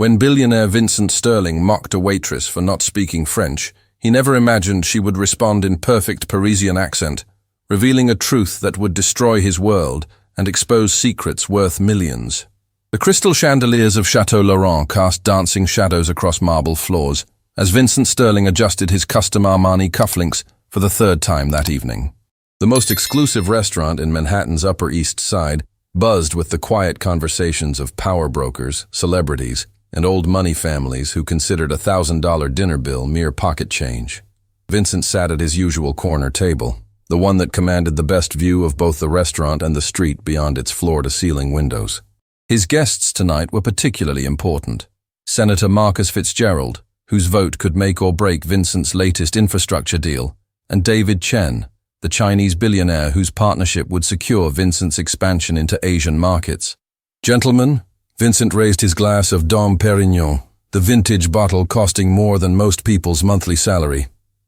When billionaire Vincent Sterling mocked a waitress for not speaking French, he never imagined she would respond in perfect Parisian accent, revealing a truth that would destroy his world and expose secrets worth millions. The crystal chandeliers of Chateau Laurent cast dancing shadows across marble floors as Vincent Sterling adjusted his custom Armani cufflinks for the third time that evening. The most exclusive restaurant in Manhattan's Upper East Side buzzed with the quiet conversations of power brokers, celebrities, and old money families who considered a $1,000 dinner bill mere pocket change. Vincent sat at his usual corner table, the one that commanded the best view of both the restaurant and the street beyond its floor-to-ceiling windows. His guests tonight were particularly important. Senator Marcus Fitzgerald, whose vote could make or break Vincent's latest infrastructure deal, and David Chen, the Chinese billionaire whose partnership would secure Vincent's expansion into Asian markets. "Gentlemen," Vincent raised his glass of Dom Pérignon, the vintage bottle costing more than most people's monthly salary.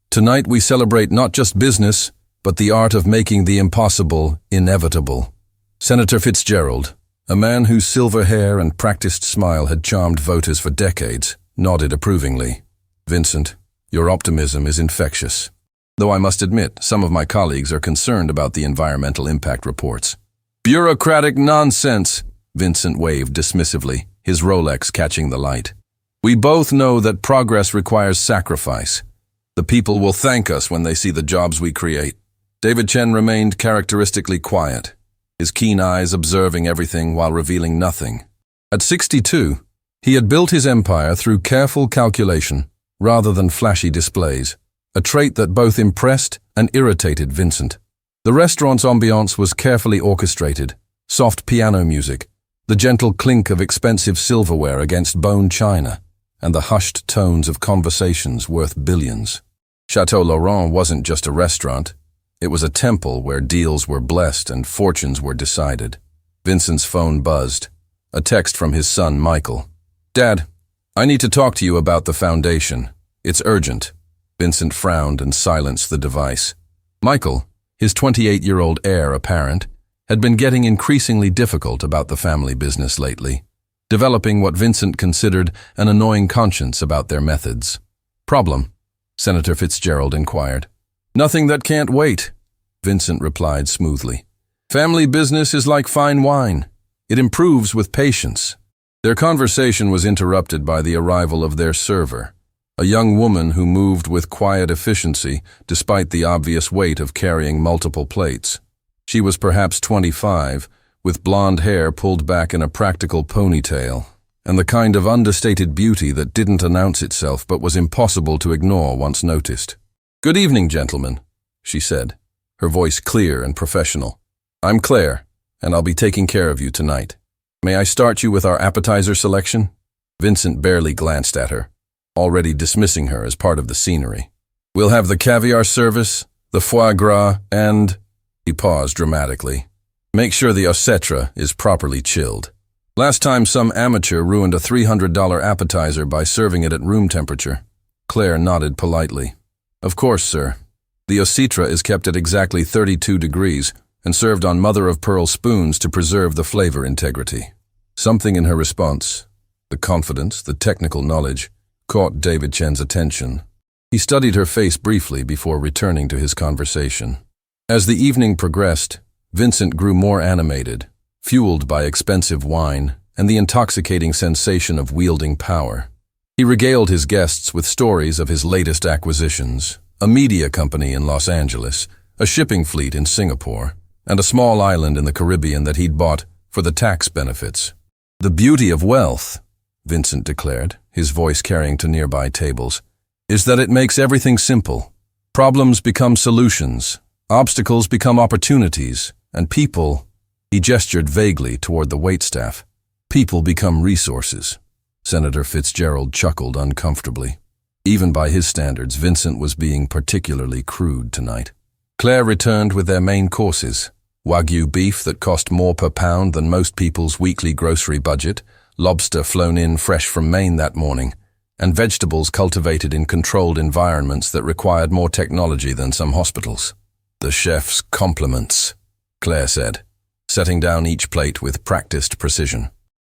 "Tonight we celebrate not just business, but the art of making the impossible inevitable." Senator Fitzgerald, a man whose silver hair and practiced smile had charmed voters for decades, nodded approvingly. "Vincent, your optimism is infectious. Though I must admit, some of my colleagues are concerned about the environmental impact reports." "Bureaucratic nonsense," Vincent waved dismissively, his Rolex catching the light. "We both know that progress requires sacrifice. The people will thank us when they see the jobs we create." David Chen remained characteristically quiet, his keen eyes observing everything while revealing nothing. At 62, he had built his empire through careful calculation rather than flashy displays, a trait that both impressed and irritated Vincent. The restaurant's ambiance was carefully orchestrated, soft piano music, the gentle clink of expensive silverware against bone china, and the hushed tones of conversations worth billions. Chateau Laurent wasn't just a restaurant. It was a temple where deals were blessed and fortunes were decided. Vincent's phone buzzed. A text from his son, Michael. "Dad, I need to talk to you about the foundation. It's urgent." Vincent frowned and silenced the device. Michael, his 28-year-old heir apparent, had been getting increasingly difficult about the family business lately, developing what Vincent considered an annoying conscience about their methods. "Problem?" Senator Fitzgerald inquired. "Nothing that can't wait," Vincent replied smoothly. "Family business is like fine wine. It improves with patience." Their conversation was interrupted by the arrival of their server, a young woman who moved with quiet efficiency despite the obvious weight of carrying multiple plates. She was perhaps 25, with blonde hair pulled back in a practical ponytail, and the kind of understated beauty that didn't announce itself but was impossible to ignore once noticed. "Good evening, gentlemen," she said, her voice clear and professional. "I'm Claire, and I'll be taking care of you tonight. May I start you with our appetizer selection?" Vincent barely glanced at her, already dismissing her as part of the scenery. "We'll have the caviar service, the foie gras, and—" He paused dramatically. "Make sure the ossetre is properly chilled. Last time some amateur ruined a $300 appetizer by serving it at room temperature." Claire nodded politely. "Of course, sir. The ossetre is kept at exactly 32 degrees and served on mother-of-pearl spoons to preserve the flavor integrity." Something in her response, the confidence, the technical knowledge, caught David Chen's attention. He studied her face briefly before returning to his conversation. As the evening progressed, Vincent grew more animated, fueled by expensive wine and the intoxicating sensation of wielding power. He regaled his guests with stories of his latest acquisitions, a media company in Los Angeles, a shipping fleet in Singapore, and a small island in the Caribbean that he'd bought for the tax benefits. "The beauty of wealth," Vincent declared, his voice carrying to nearby tables, "is that it makes everything simple. Problems become solutions, obstacles become opportunities, and people—" He gestured vaguely toward the waitstaff. "People become resources." Senator Fitzgerald chuckled uncomfortably. Even by his standards, Vincent was being particularly crude tonight. Claire returned with their main courses: Wagyu beef that cost more per pound than most people's weekly grocery budget, lobster flown in fresh from Maine that morning, and vegetables cultivated in controlled environments that required more technology than some hospitals. "The chef's compliments," Claire said, setting down each plate with practiced precision.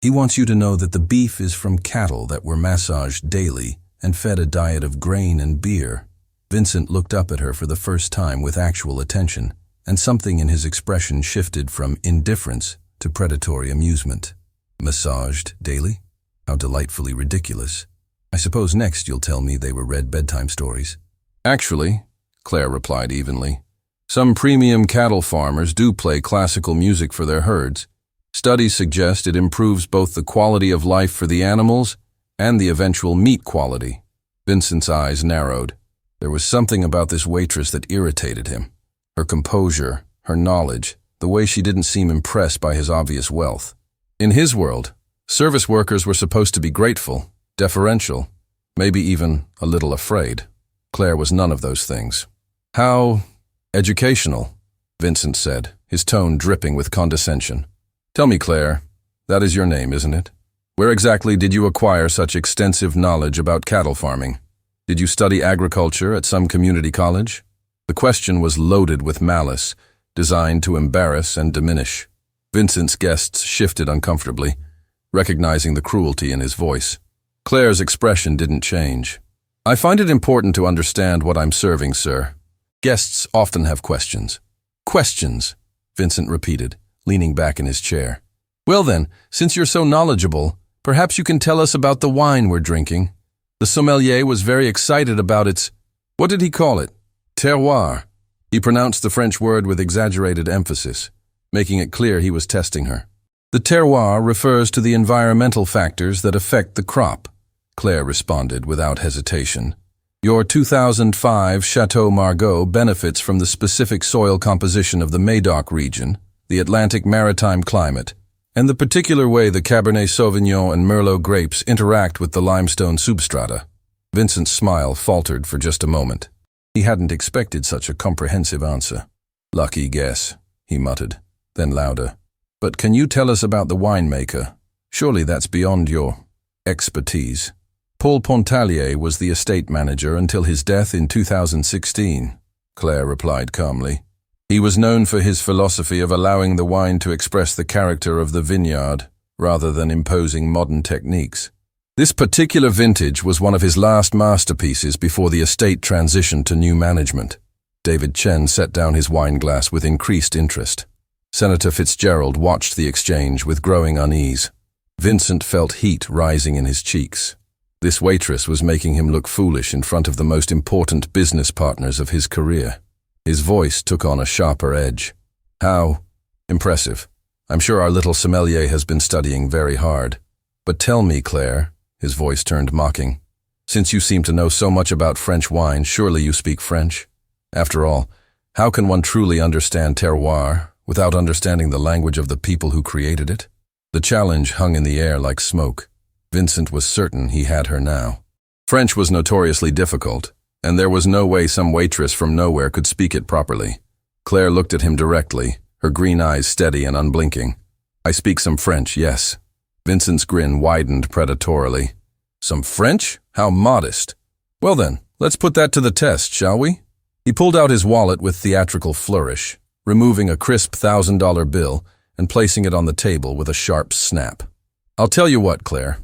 He wants you to know that the beef is from cattle that were massaged daily and fed a diet of grain and beer. Vincent looked up at her for the first time with actual attention, and something in his expression shifted from indifference to predatory amusement. Massaged daily? How delightfully ridiculous. I suppose next you'll tell me they were read bedtime stories. Actually, Claire replied evenly, some premium cattle farmers do play classical music for their herds. Studies suggest it improves both the quality of life for the animals and the eventual meat quality. Vincent's eyes narrowed. There was something about this waitress that irritated him. Her composure, her knowledge, the way she didn't seem impressed by his obvious wealth. In his world, service workers were supposed to be grateful, deferential, maybe even a little afraid. Claire was none of those things. How educational, Vincent said, his tone dripping with condescension. Tell me, Claire, that is your name, isn't it? Where exactly did you acquire such extensive knowledge about cattle farming? Did you study agriculture at some community college? The question was loaded with malice, designed to embarrass and diminish. Vincent's guests shifted uncomfortably, recognizing the cruelty in his voice. Claire's expression didn't change. I find it important to understand what I'm serving, sir. Guests often have questions. Questions, Vincent repeated, leaning back in his chair. Well then, since you're so knowledgeable, perhaps you can tell us about the wine we're drinking. The sommelier was very excited about its, what did he call it? Terroir. He pronounced the French word with exaggerated emphasis, making it clear he was testing her. The terroir refers to the environmental factors that affect the crop, Claire responded without hesitation. Your 2005 Chateau Margaux benefits from the specific soil composition of the Médoc region, the Atlantic maritime climate, and the particular way the Cabernet Sauvignon and Merlot grapes interact with the limestone substrata. Vincent's smile faltered for just a moment. He hadn't expected such a comprehensive answer. Lucky guess, he muttered, then louder. But can you tell us about the winemaker? Surely that's beyond your expertise. Paul Pontellier was the estate manager until his death in 2016, Claire replied calmly. He was known for his philosophy of allowing the wine to express the character of the vineyard, rather than imposing modern techniques. This particular vintage was one of his last masterpieces before the estate transitioned to new management. David Chen set down his wine glass with increased interest. Senator Fitzgerald watched the exchange with growing unease. Vincent felt heat rising in his cheeks. This waitress was making him look foolish in front of the most important business partners of his career. His voice took on a sharper edge. How impressive. I'm sure our little sommelier has been studying very hard. But tell me, Claire, his voice turned mocking, since you seem to know so much about French wine, surely you speak French? After all, how can one truly understand terroir without understanding the language of the people who created it? The challenge hung in the air like smoke. Vincent was certain he had her now. French was notoriously difficult, and there was no way some waitress from nowhere could speak it properly. Claire looked at him directly, her green eyes steady and unblinking. I speak some French, yes. Vincent's grin widened predatorily. Some French? How modest. Well then, let's put that to the test, shall we? He pulled out his wallet with theatrical flourish, removing a crisp $1,000 bill and placing it on the table with a sharp snap. I'll tell you what, Claire.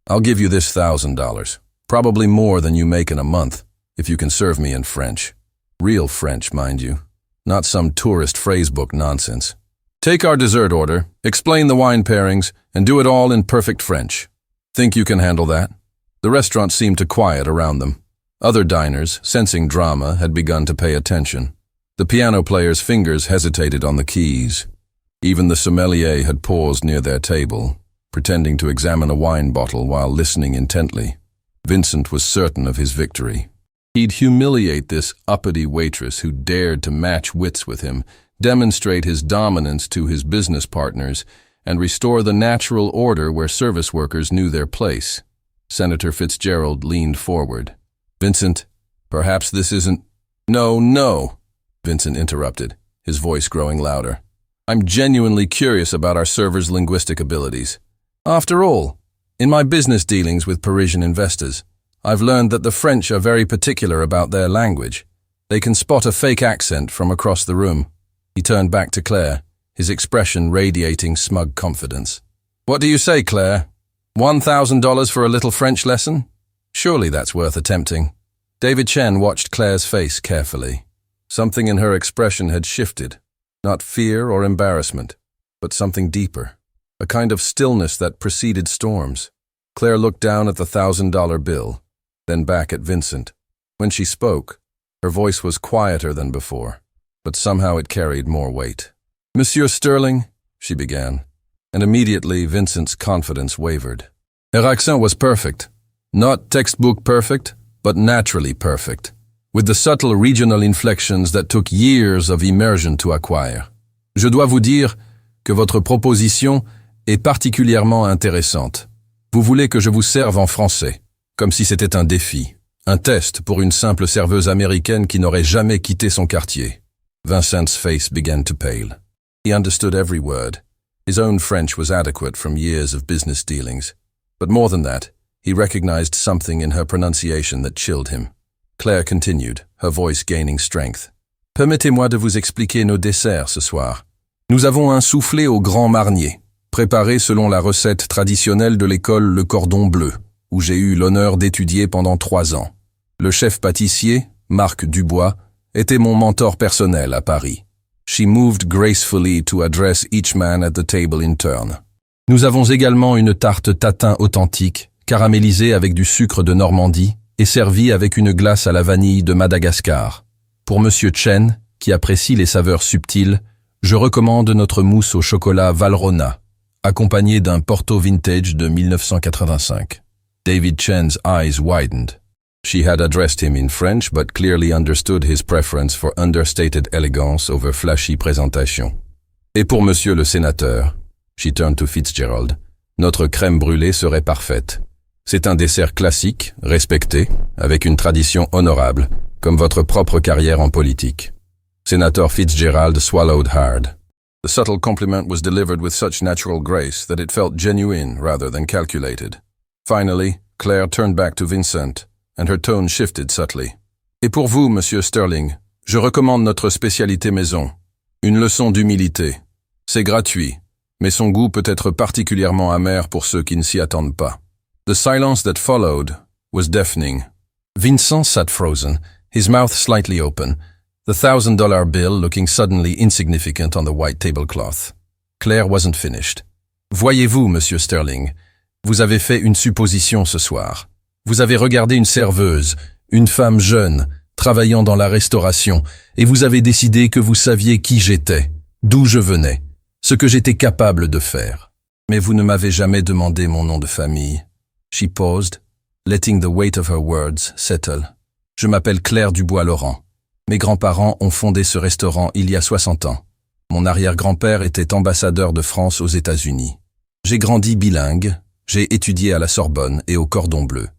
I'll give you this $1,000, probably more than you make in a month, if you can serve me in French. Real French, mind you. Not some tourist phrasebook nonsense. Take our dessert order, explain the wine pairings, and do it all in perfect French. Think you can handle that? The restaurant seemed to quiet around them. Other diners, sensing drama, had begun to pay attention. The piano player's fingers hesitated on the keys. Even the sommelier had paused near their table, pretending to examine a wine bottle while listening intently. Vincent was certain of his victory. He'd humiliate this uppity waitress who dared to match wits with him, demonstrate his dominance to his business partners, and restore the natural order where service workers knew their place. Senator Fitzgerald leaned forward. Vincent, perhaps this isn't— No, Vincent interrupted, his voice growing louder. I'm genuinely curious about our servers' linguistic abilities. After all, in my business dealings with Parisian investors, I've learned that the French are very particular about their language. They can spot a fake accent from across the room. He turned back to Claire, his expression radiating smug confidence. What do you say, Claire? $1,000 for a little French lesson? Surely that's worth attempting. David Chen watched Claire's face carefully. Something in her expression had shifted. Not fear or embarrassment, but something deeper. A kind of stillness that preceded storms. Claire looked down at the $1,000 bill, then back at Vincent. When she spoke, her voice was quieter than before, but somehow it carried more weight. Monsieur Sterling, she began, and immediately Vincent's confidence wavered. Her accent was perfect. Not textbook perfect, but naturally perfect, with the subtle regional inflections that took years of immersion to acquire. Je dois vous dire que votre proposition est particulièrement intéressante. Vous voulez que je vous serve en français, comme si c'était un défi, un test pour une simple serveuse américaine qui n'aurait jamais quitté son quartier. Vincent's face began to pale. He understood every word. His own French was adequate from years of business dealings. But more than that, he recognized something in her pronunciation that chilled him. Claire continued, her voice gaining strength. Permettez-moi de vous expliquer nos desserts ce soir. Nous avons un soufflé au grand marnier, préparé selon la recette traditionnelle de l'école Le Cordon Bleu, où j'ai eu l'honneur d'étudier pendant 3 ans. Le chef pâtissier, Marc Dubois, était mon mentor personnel à Paris. She moved gracefully to address each man at the table in turn. Nous avons également une tarte tatin authentique, caramélisée avec du sucre de Normandie et servie avec une glace à la vanille de Madagascar. Pour Monsieur Chen, qui apprécie les saveurs subtiles, je recommande notre mousse au chocolat Valrhona, accompagné d'un Porto Vintage de 1985. David Chen's eyes widened. She had addressed him in French but clearly understood his preference for understated elegance over flashy présentation. Et pour Monsieur le sénateur, she turned to Fitzgerald, notre crème brûlée serait parfaite. C'est un dessert classique, respecté, avec une tradition honorable, comme votre propre carrière en politique. Senator Fitzgerald swallowed hard. The subtle compliment was delivered with such natural grace that it felt genuine rather than calculated. Finally, Claire turned back to Vincent, and her tone shifted subtly. Et pour vous, Monsieur Sterling, je recommande notre spécialité maison. Une leçon d'humilité. C'est gratuit, mais son goût peut être particulièrement amer pour ceux qui ne s'y attendent pas. The silence that followed was deafening. Vincent sat frozen, his mouth slightly open, the $1,000 bill looking suddenly insignificant on the white tablecloth. Claire wasn't finished. Voyez-vous, Monsieur Sterling, vous avez fait une supposition ce soir. Vous avez regardé une serveuse, une femme jeune, travaillant dans la restauration, et vous avez décidé que vous saviez qui j'étais, d'où je venais, ce que j'étais capable de faire. Mais vous ne m'avez jamais demandé mon nom de famille. She paused, letting the weight of her words settle. Je m'appelle Claire Dubois-Laurent. Mes grands-parents ont fondé ce restaurant il y a 60 ans. Mon arrière-grand-père était ambassadeur de France aux États-Unis. J'ai grandi bilingue, j'ai étudié à la Sorbonne et au Cordon Bleu.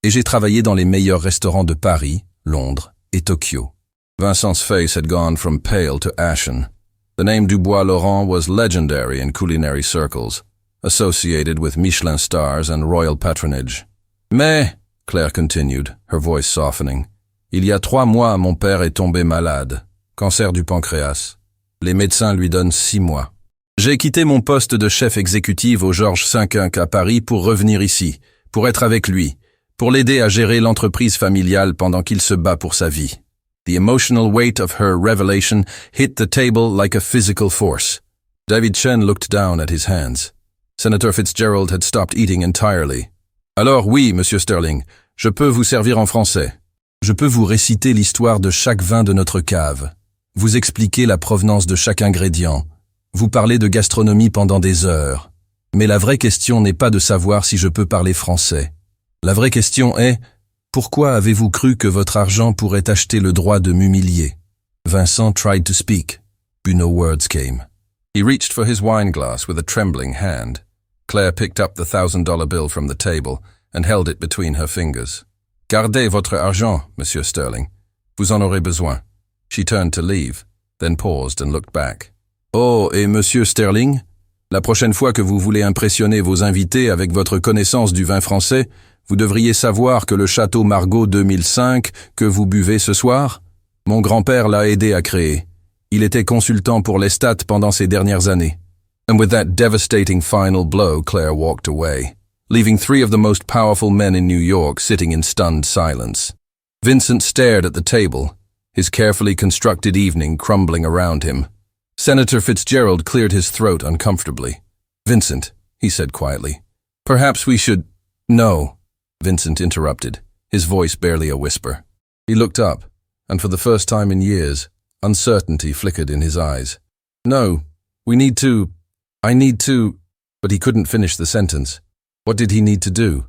Et j'ai travaillé dans les meilleurs restaurants de Paris, Londres et Tokyo. Vincent's face had gone from pale to ashen. The name Dubois-Laurent was legendary in culinary circles, associated with Michelin stars and royal patronage. Mais, Claire continued, her voice softening, il y a 3 mois, mon père est tombé malade, cancer du pancréas. Les médecins lui donnent 6 mois. J'ai quitté mon poste de chef exécutif au Georges V à Paris pour revenir ici, pour être avec lui, pour l'aider à gérer l'entreprise familiale pendant qu'il se bat pour sa vie. The emotional weight of her revelation hit the table like a physical force. David Chen looked down at his hands. Senator Fitzgerald had stopped eating entirely. Alors oui, Monsieur Sterling, je peux vous servir en français. Je peux vous réciter l'histoire de chaque vin de notre cave, vous expliquer la provenance de chaque ingrédient, vous parler de gastronomie pendant des heures. Mais la vraie question n'est pas de savoir si je peux parler français. La vraie question est, pourquoi avez-vous cru que votre argent pourrait acheter le droit de m'humilier? Vincent tried to speak, but no words came. He reached for his wine glass with a trembling hand. Claire picked up the $1,000 bill from the table and held it between her fingers. Gardez votre argent, Monsieur Sterling. Vous en aurez besoin. She turned to leave, then paused and looked back. Oh, et Monsieur Sterling, la prochaine fois que vous voulez impressionner vos invités avec votre connaissance du vin français, vous devriez savoir que le Château Margaux 2005 que vous buvez ce soir, mon grand-père l'a aidé à créer. Il était consultant pour les stats pendant ces dernières années. And with that devastating final blow, Claire walked away, leaving three of the most powerful men in New York sitting in stunned silence. Vincent stared at the table, his carefully constructed evening crumbling around him. Senator Fitzgerald cleared his throat uncomfortably. "Vincent," he said quietly, "perhaps we should—" "No," Vincent interrupted, his voice barely a whisper. He looked up, and for the first time in years, uncertainty flickered in his eyes. "No, we need to— I need to—" But he couldn't finish the sentence. What did he need to do?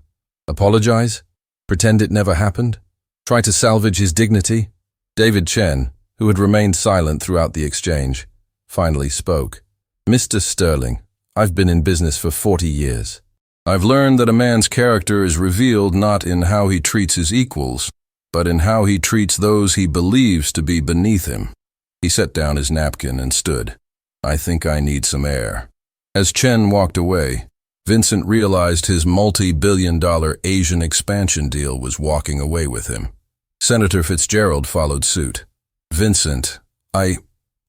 Apologize? Pretend it never happened? Try to salvage his dignity? David Chen, who had remained silent throughout the exchange, finally spoke. "Mr. Sterling, I've been in business for 40 years. I've learned that a man's character is revealed not in how he treats his equals, but in how he treats those he believes to be beneath him." He set down his napkin and stood. "I think I need some air." As Chen walked away, Vincent realized his multi-billion-dollar Asian expansion deal was walking away with him. Senator Fitzgerald followed suit. "Vincent, I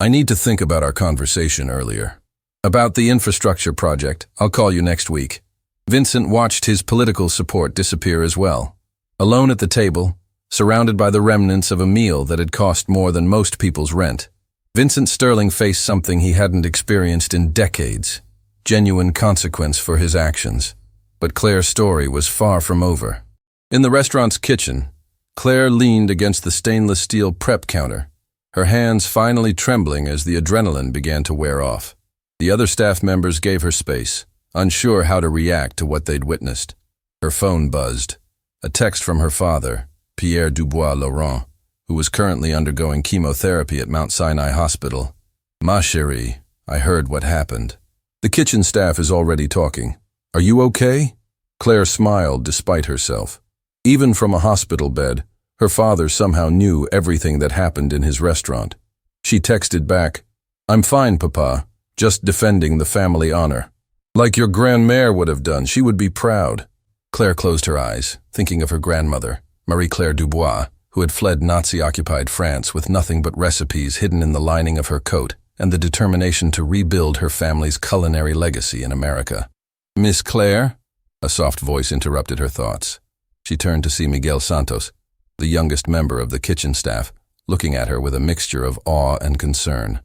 need to think about our conversation earlier. About the infrastructure project, I'll call you next week." Vincent watched his political support disappear as well. Alone at the table, surrounded by the remnants of a meal that had cost more than most people's rent, Vincent Sterling faced something he hadn't experienced in decades, genuine consequence for his actions. But Claire's story was far from over. In the restaurant's kitchen, Claire leaned against the stainless steel prep counter, her hands finally trembling as the adrenaline began to wear off. The other staff members gave her space, unsure how to react to what they'd witnessed. Her phone buzzed. A text from her father, Pierre Dubois-Laurent, who was currently undergoing chemotherapy at Mount Sinai Hospital. "Ma chérie, I heard what happened. The kitchen staff is already talking. Are you okay?" Claire smiled despite herself. Even from a hospital bed, her father somehow knew everything that happened in his restaurant. She texted back, "I'm fine, Papa, just defending the family honor. Like your grandmère would have done, she would be proud." Claire closed her eyes, thinking of her grandmother, Marie-Claire Dubois, who had fled Nazi-occupied France with nothing but recipes hidden in the lining of her coat and the determination to rebuild her family's culinary legacy in America. "Miss Claire?" A soft voice interrupted her thoughts. She turned to see Miguel Santos, the youngest member of the kitchen staff, looking at her with a mixture of awe and concern.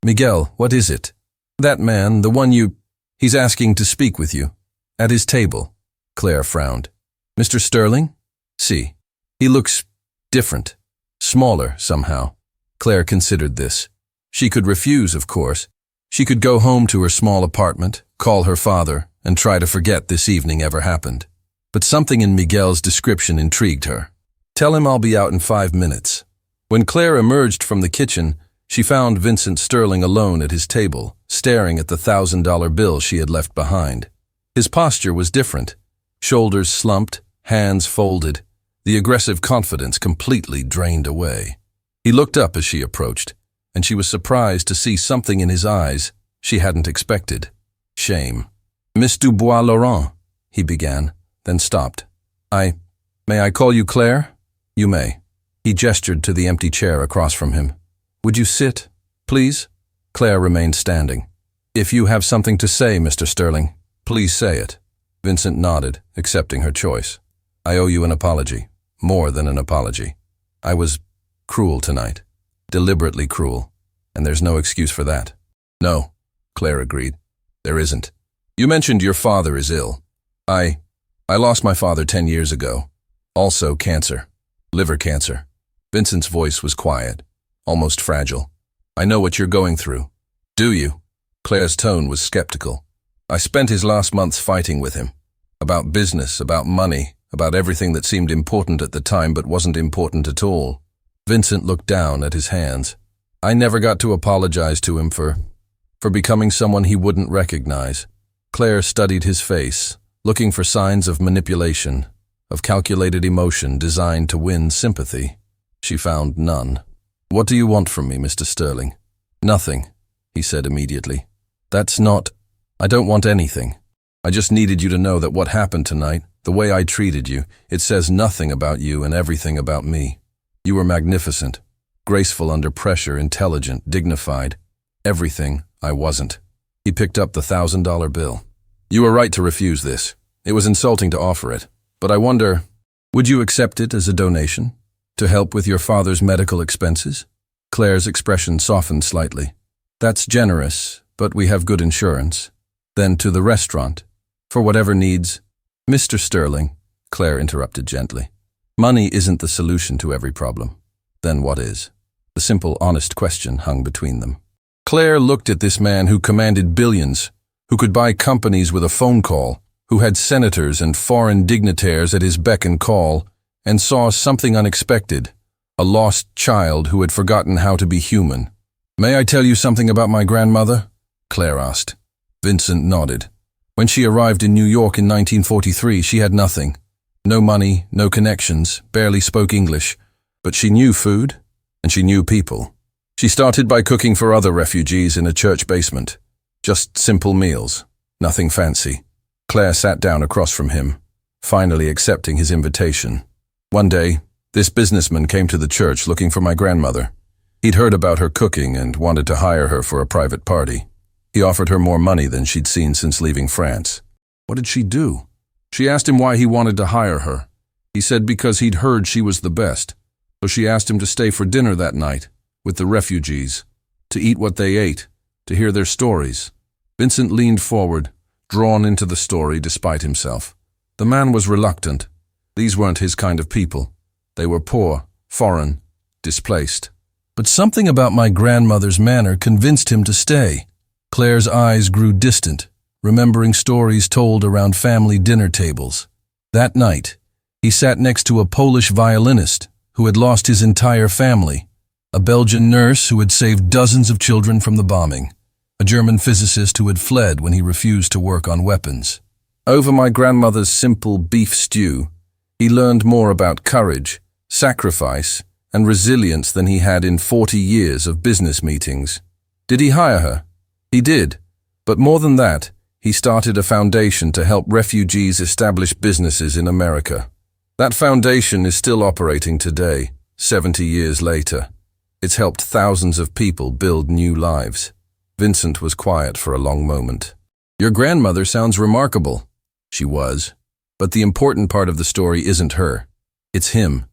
"Miguel, what is it?" "That man, the one he's asking to speak with you. At his table." Claire frowned. "Mr. Sterling?" "Si. He looks different. Smaller, somehow." Claire considered this. She could refuse, of course. She could go home to her small apartment, call her father, and try to forget this evening ever happened. But something in Miguel's description intrigued her. "Tell him I'll be out in 5 minutes." When Claire emerged from the kitchen, she found Vincent Sterling alone at his table, staring at the $1,000 bill she had left behind. His posture was different. Shoulders slumped, hands folded, the aggressive confidence completely drained away. He looked up as she approached, and she was surprised to see something in his eyes she hadn't expected. Shame. "Miss Dubois-Laurent," he began, then stopped. May I call you Claire?" "You may." He gestured to the empty chair across from him. "Would you sit, please?" Claire remained standing. "If you have something to say, Mr. Sterling, please say it." Vincent nodded, accepting her choice. "I owe you an apology. More than an apology. I was cruel tonight. Deliberately cruel. And there's no excuse for that." "No," Claire agreed. "There isn't. You mentioned your father is ill. I lost my father 10 years ago. Also cancer. Liver cancer." Vincent's voice was quiet, almost fragile. "I know what you're going through." "Do you?" Claire's tone was skeptical. "I spent his last months fighting with him. About business, about money, about everything that seemed important at the time but wasn't important at all." Vincent looked down at his hands. "I never got to apologize to him for becoming someone he wouldn't recognize." Claire studied his face, looking for signs of manipulation, of calculated emotion designed to win sympathy. She found none. "What do you want from me, Mr. Sterling?" "Nothing," he said immediately. I don't want anything. I just needed you to know that what happened tonight, the way I treated you, it says nothing about you and everything about me. You were magnificent, graceful under pressure, intelligent, dignified. Everything I wasn't. He picked up the $1,000 bill. You were right to refuse this. It was insulting to offer it. But I wonder, would you accept it as a donation? To help with your father's medical expenses? Claire's expression softened slightly. That's generous, but we have good insurance. Then to the restaurant. For whatever needs. Mr. Sterling, Claire interrupted gently. Money isn't the solution to every problem. Then what is? The simple, honest question hung between them. Claire looked at this man who commanded billions, who could buy companies with a phone call, who had senators and foreign dignitaries at his beck and call, and saw something unexpected, a lost child who had forgotten how to be human. May I tell you something about my grandmother? Claire asked. Vincent nodded. When she arrived in New York in 1943, she had nothing. No money, no connections, barely spoke English, but she knew food, and she knew people. She started by cooking for other refugees in a church basement. Just simple meals, nothing fancy. Claire sat down across from him, finally accepting his invitation. One day, this businessman came to the church looking for my grandmother. He'd heard about her cooking and wanted to hire her for a private party. He offered her more money than she'd seen since leaving France. What did she do? She asked him why he wanted to hire her. He said because he'd heard she was the best. So she asked him to stay for dinner that night, with the refugees, to eat what they ate, to hear their stories. Vincent leaned forward, drawn into the story despite himself. The man was reluctant. These weren't his kind of people. They were poor, foreign, displaced. But something about my grandmother's manner convinced him to stay. Claire's eyes grew distant, remembering stories told around family dinner tables. That night, he sat next to a Polish violinist who had lost his entire family, a Belgian nurse who had saved dozens of children from the bombing, a German physicist who had fled when he refused to work on weapons. Over my grandmother's simple beef stew, he learned more about courage, sacrifice, and resilience than he had in 40 years of business meetings. Did he hire her? He did, but more than that, he started a foundation to help refugees establish businesses in America. That foundation is still operating today, 70 years later. It's helped thousands of people build new lives. Vincent was quiet for a long moment. Your grandmother sounds remarkable. She was. But the important part of the story isn't her. It's him.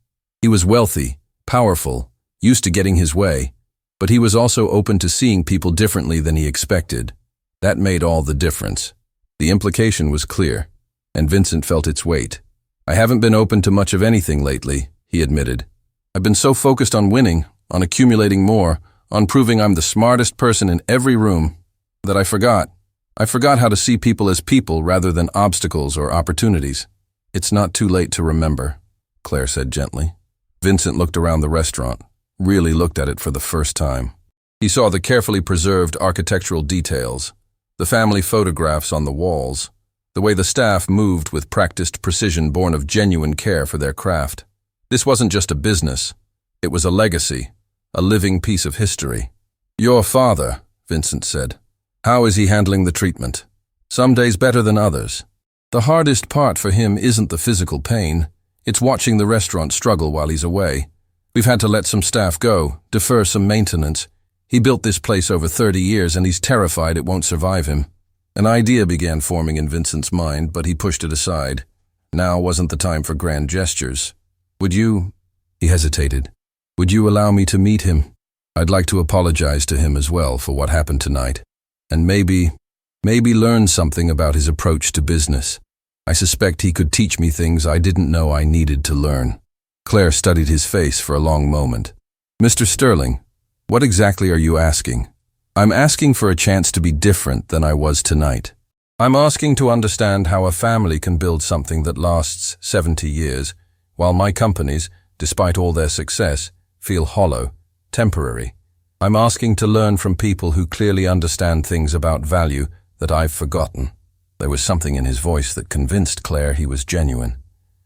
He was wealthy, powerful, used to getting his way, but he was also open to seeing people differently than he expected. That made all the difference. The implication was clear, and Vincent felt its weight. I haven't been open to much of anything lately, he admitted. I've been so focused on winning, on accumulating more, on proving I'm the smartest person in every room, that I forgot how to see people as people rather than obstacles or opportunities. It's not too late to remember, Claire said gently. Vincent looked around the restaurant, really looked at it for the first time. He saw the carefully preserved architectural details, the family photographs on the walls, the way the staff moved with practiced precision born of genuine care for their craft. This wasn't just a business. It was a legacy, a living piece of history. Your father, Vincent said. How is he handling the treatment? Some days better than others. The hardest part for him isn't the physical pain. It's watching the restaurant struggle while he's away. We've had to let some staff go, defer some maintenance. He built this place over 30 years and he's terrified it won't survive him. An idea began forming in Vincent's mind, but he pushed it aside. Now wasn't the time for grand gestures. Would you? He hesitated. Would you allow me to meet him? I'd like to apologize to him as well for what happened tonight. And maybe learn something about his approach to business. I suspect he could teach me things I didn't know I needed to learn. Claire studied his face for a long moment. Mr. Sterling, what exactly are you asking? I'm asking for a chance to be different than I was tonight. I'm asking to understand how a family can build something that lasts 70 years, while my companies, despite all their success, feel hollow, temporary. I'm asking to learn from people who clearly understand things about value that I've forgotten. There was something in his voice that convinced Claire he was genuine.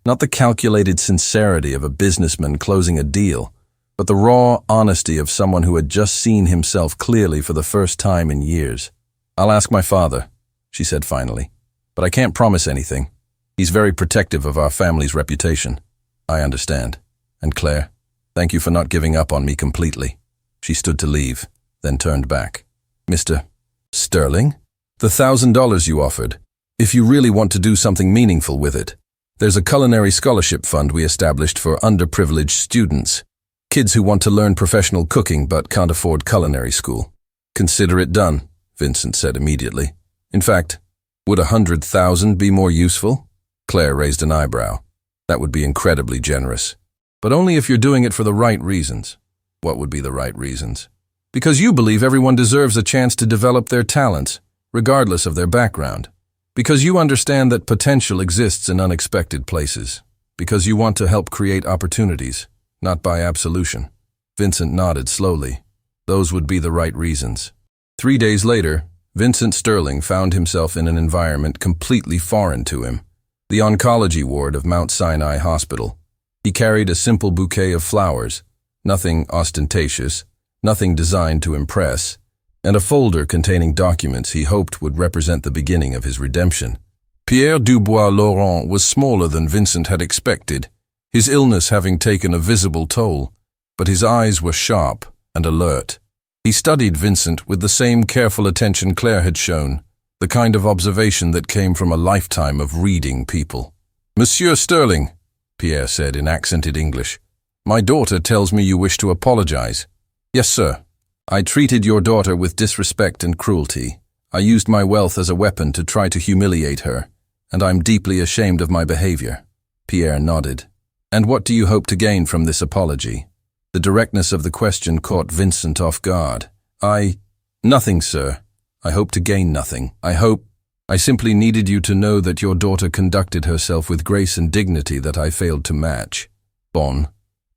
Not the calculated sincerity of a businessman closing a deal, but the raw honesty of someone who had just seen himself clearly for the first time in years. I'll ask my father, she said finally, but I can't promise anything. He's very protective of our family's reputation. I understand. And Claire, thank you for not giving up on me completely. She stood to leave, then turned back. Mr. Sterling? The $1,000 you offered, if you really want to do something meaningful with it. There's a culinary scholarship fund we established for underprivileged students, kids who want to learn professional cooking but can't afford culinary school. Consider it done, Vincent said immediately. In fact, would 100,000 be more useful? Claire raised an eyebrow. That would be incredibly generous. But only if you're doing it for the right reasons. What would be the right reasons? Because you believe everyone deserves a chance to develop their talents, regardless of their background. Because you understand that potential exists in unexpected places. Because you want to help create opportunities, not by absolution. Vincent nodded slowly. Those would be the right reasons. 3 days later, Vincent Sterling found himself in an environment completely foreign to him. The oncology ward of Mount Sinai Hospital. He carried a simple bouquet of flowers, nothing ostentatious, nothing designed to impress, and a folder containing documents he hoped would represent the beginning of his redemption. Pierre Dubois-Laurent was smaller than Vincent had expected, his illness having taken a visible toll, but his eyes were sharp and alert. He studied Vincent with the same careful attention Claire had shown, the kind of observation that came from a lifetime of reading people. "Monsieur Sterling," Pierre said in accented English, "my daughter tells me you wish to apologize." "Yes, sir. I treated your daughter with disrespect and cruelty. I used my wealth as a weapon to try to humiliate her, and I'm deeply ashamed of my behavior." Pierre nodded. "And what do you hope to gain from this apology?" The directness of the question caught Vincent off guard. Nothing, sir. I hope to gain nothing. I simply needed you to know that your daughter conducted herself with grace and dignity that I failed to match." "Bon,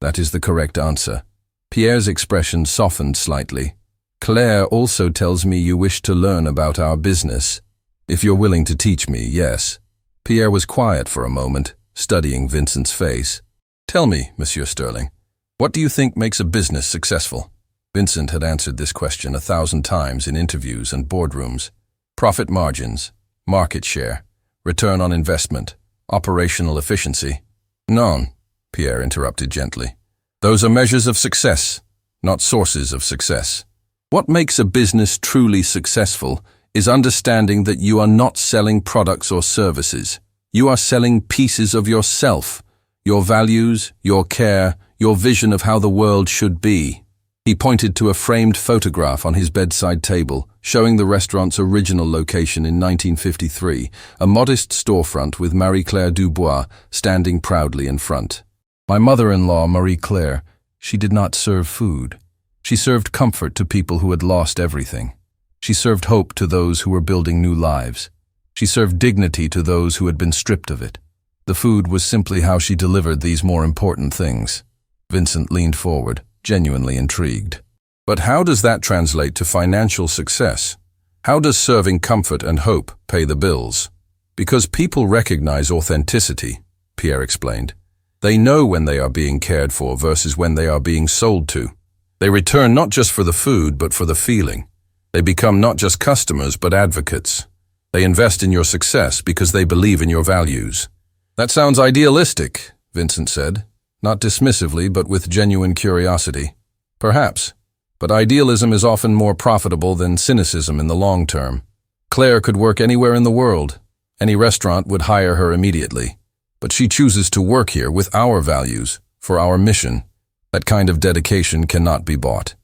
that is the correct answer." Pierre's expression softened slightly. "Claire also tells me you wish to learn about our business. If you're willing to teach me, yes." Pierre was quiet for a moment, studying Vincent's face. "Tell me, Monsieur Sterling, what do you think makes a business successful?" Vincent had answered this question 1,000 times in interviews and boardrooms. Profit margins, market share, return on investment, operational efficiency. "Non," Pierre interrupted gently. "Those are measures of success, not sources of success. What makes a business truly successful is understanding that you are not selling products or services. You are selling pieces of yourself, your values, your care, your vision of how the world should be." He pointed to a framed photograph on his bedside table, showing the restaurant's original location in 1953, a modest storefront with Marie-Claire Dubois standing proudly in front. "My mother-in-law, Marie-Claire, she did not serve food. She served comfort to people who had lost everything. She served hope to those who were building new lives. She served dignity to those who had been stripped of it. The food was simply how she delivered these more important things." Vincent leaned forward, genuinely intrigued. "But how does that translate to financial success? How does serving comfort and hope pay the bills?" "Because people recognize authenticity," Pierre explained. "They know when they are being cared for versus when they are being sold to. They return not just for the food, but for the feeling. They become not just customers, but advocates. They invest in your success because they believe in your values." "That sounds idealistic," Vincent said, not dismissively, but with genuine curiosity. "Perhaps, but idealism is often more profitable than cynicism in the long term. Claire could work anywhere in the world. Any restaurant would hire her immediately. But she chooses to work here with our values, for our mission. That kind of dedication cannot be bought."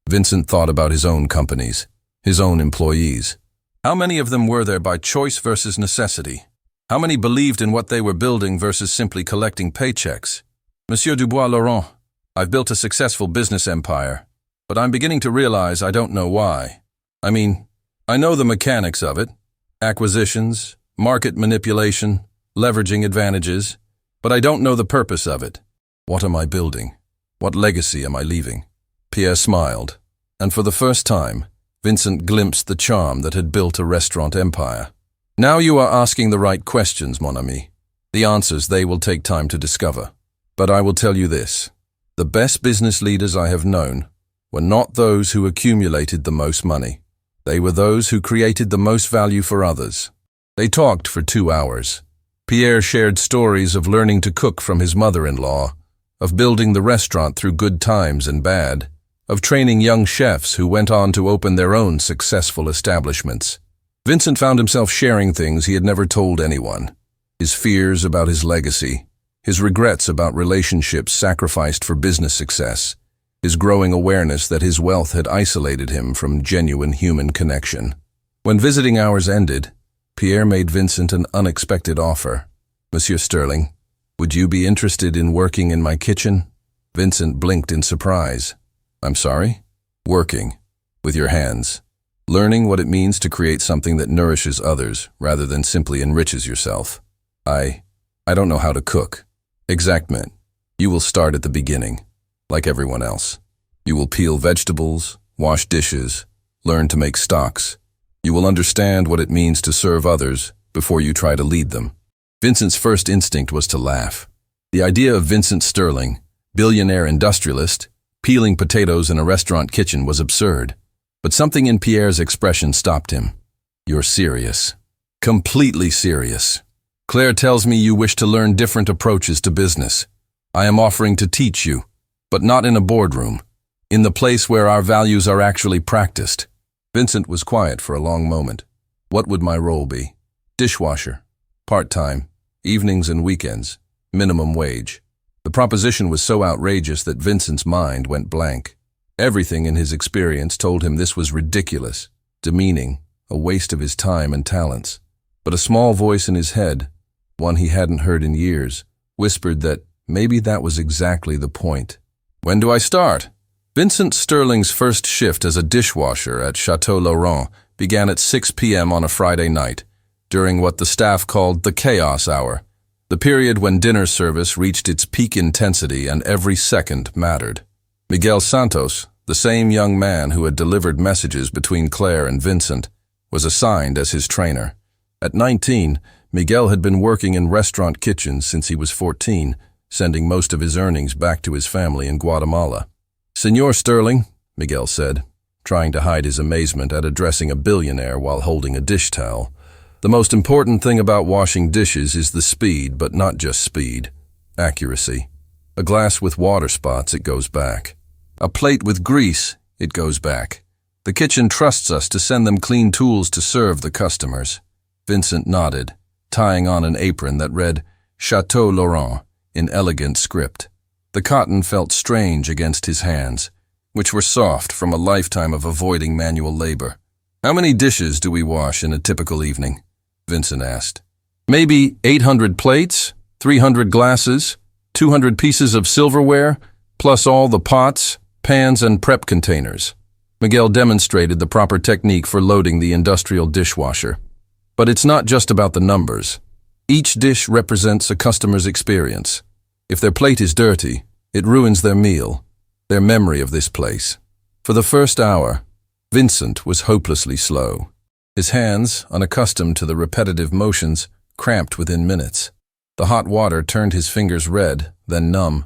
Vincent thought about his own companies, his own employees. How many of them were there by choice versus necessity? How many believed in what they were building versus simply collecting paychecks? "Monsieur Dubois-Laurent, I've built a successful business empire, but I'm beginning to realize I don't know why. I know the mechanics of it, acquisitions, market manipulation, leveraging advantages, but I don't know the purpose of it. What am I building? What legacy am I leaving?" Pierre smiled, and for the first time, Vincent glimpsed the charm that had built a restaurant empire. "Now you are asking the right questions, mon ami. The answers they will take time to discover. But I will tell you this. The best business leaders I have known were not those who accumulated the most money. They were those who created the most value for others." They talked for 2 hours. Pierre shared stories of learning to cook from his mother-in-law, of building the restaurant through good times and bad, of training young chefs who went on to open their own successful establishments. Vincent found himself sharing things he had never told anyone. His fears about his legacy, his regrets about relationships sacrificed for business success, his growing awareness that his wealth had isolated him from genuine human connection. When visiting hours ended, Pierre made Vincent an unexpected offer. "Monsieur Sterling, would you be interested in working in my kitchen?" Vincent blinked in surprise. "I'm sorry?" "Working. With your hands. Learning what it means to create something that nourishes others rather than simply enriches yourself." I don't know how to cook." "Exactement. You will start at the beginning, like everyone else. You will peel vegetables, wash dishes, learn to make stocks. You will understand what it means to serve others before you try to lead them." Vincent's first instinct was to laugh. The idea of Vincent Sterling, billionaire industrialist, peeling potatoes in a restaurant kitchen was absurd. But something in Pierre's expression stopped him. "You're serious." "Completely serious. Claire tells me you wish to learn different approaches to business. I am offering to teach you, but not in a boardroom, in the place where our values are actually practiced." Vincent was quiet for a long moment. What would my role be? Dishwasher. Part-time. Evenings and weekends. Minimum wage. The proposition was so outrageous that Vincent's mind went blank. Everything in his experience told him this was ridiculous, demeaning, a waste of his time and talents. But a small voice in his head, one he hadn't heard in years, whispered that maybe that was exactly the point. "When do I start?" Vincent Sterling's first shift as a dishwasher at Chateau Laurent began at 6 p.m. on a Friday night, during what the staff called the chaos hour, the period when dinner service reached its peak intensity and every second mattered. Miguel Santos, the same young man who had delivered messages between Claire and Vincent, was assigned as his trainer. At 19, Miguel had been working in restaurant kitchens since he was 14, sending most of his earnings back to his family in Guatemala. "Senor Sterling," Miguel said, trying to hide his amazement at addressing a billionaire while holding a dish towel, "the most important thing about washing dishes is the speed, but not just speed. Accuracy. A glass with water spots, it goes back. A plate with grease, it goes back. The kitchen trusts us to send them clean tools to serve the customers." Vincent nodded, tying on an apron that read Chateau Laurent in elegant script. The cotton felt strange against his hands, which were soft from a lifetime of avoiding manual labor. "How many dishes do we wash in a typical evening?" Vincent asked. "Maybe 800 plates, 300 glasses, 200 pieces of silverware, plus all the pots, pans, and prep containers." Miguel demonstrated the proper technique for loading the industrial dishwasher. But it's not just about the numbers. Each dish represents a customer's experience. If their plate is dirty, it ruins their meal, their memory of this place. For the first hour, Vincent was hopelessly slow. His hands, unaccustomed to the repetitive motions, cramped within minutes. The hot water turned his fingers red, then numb.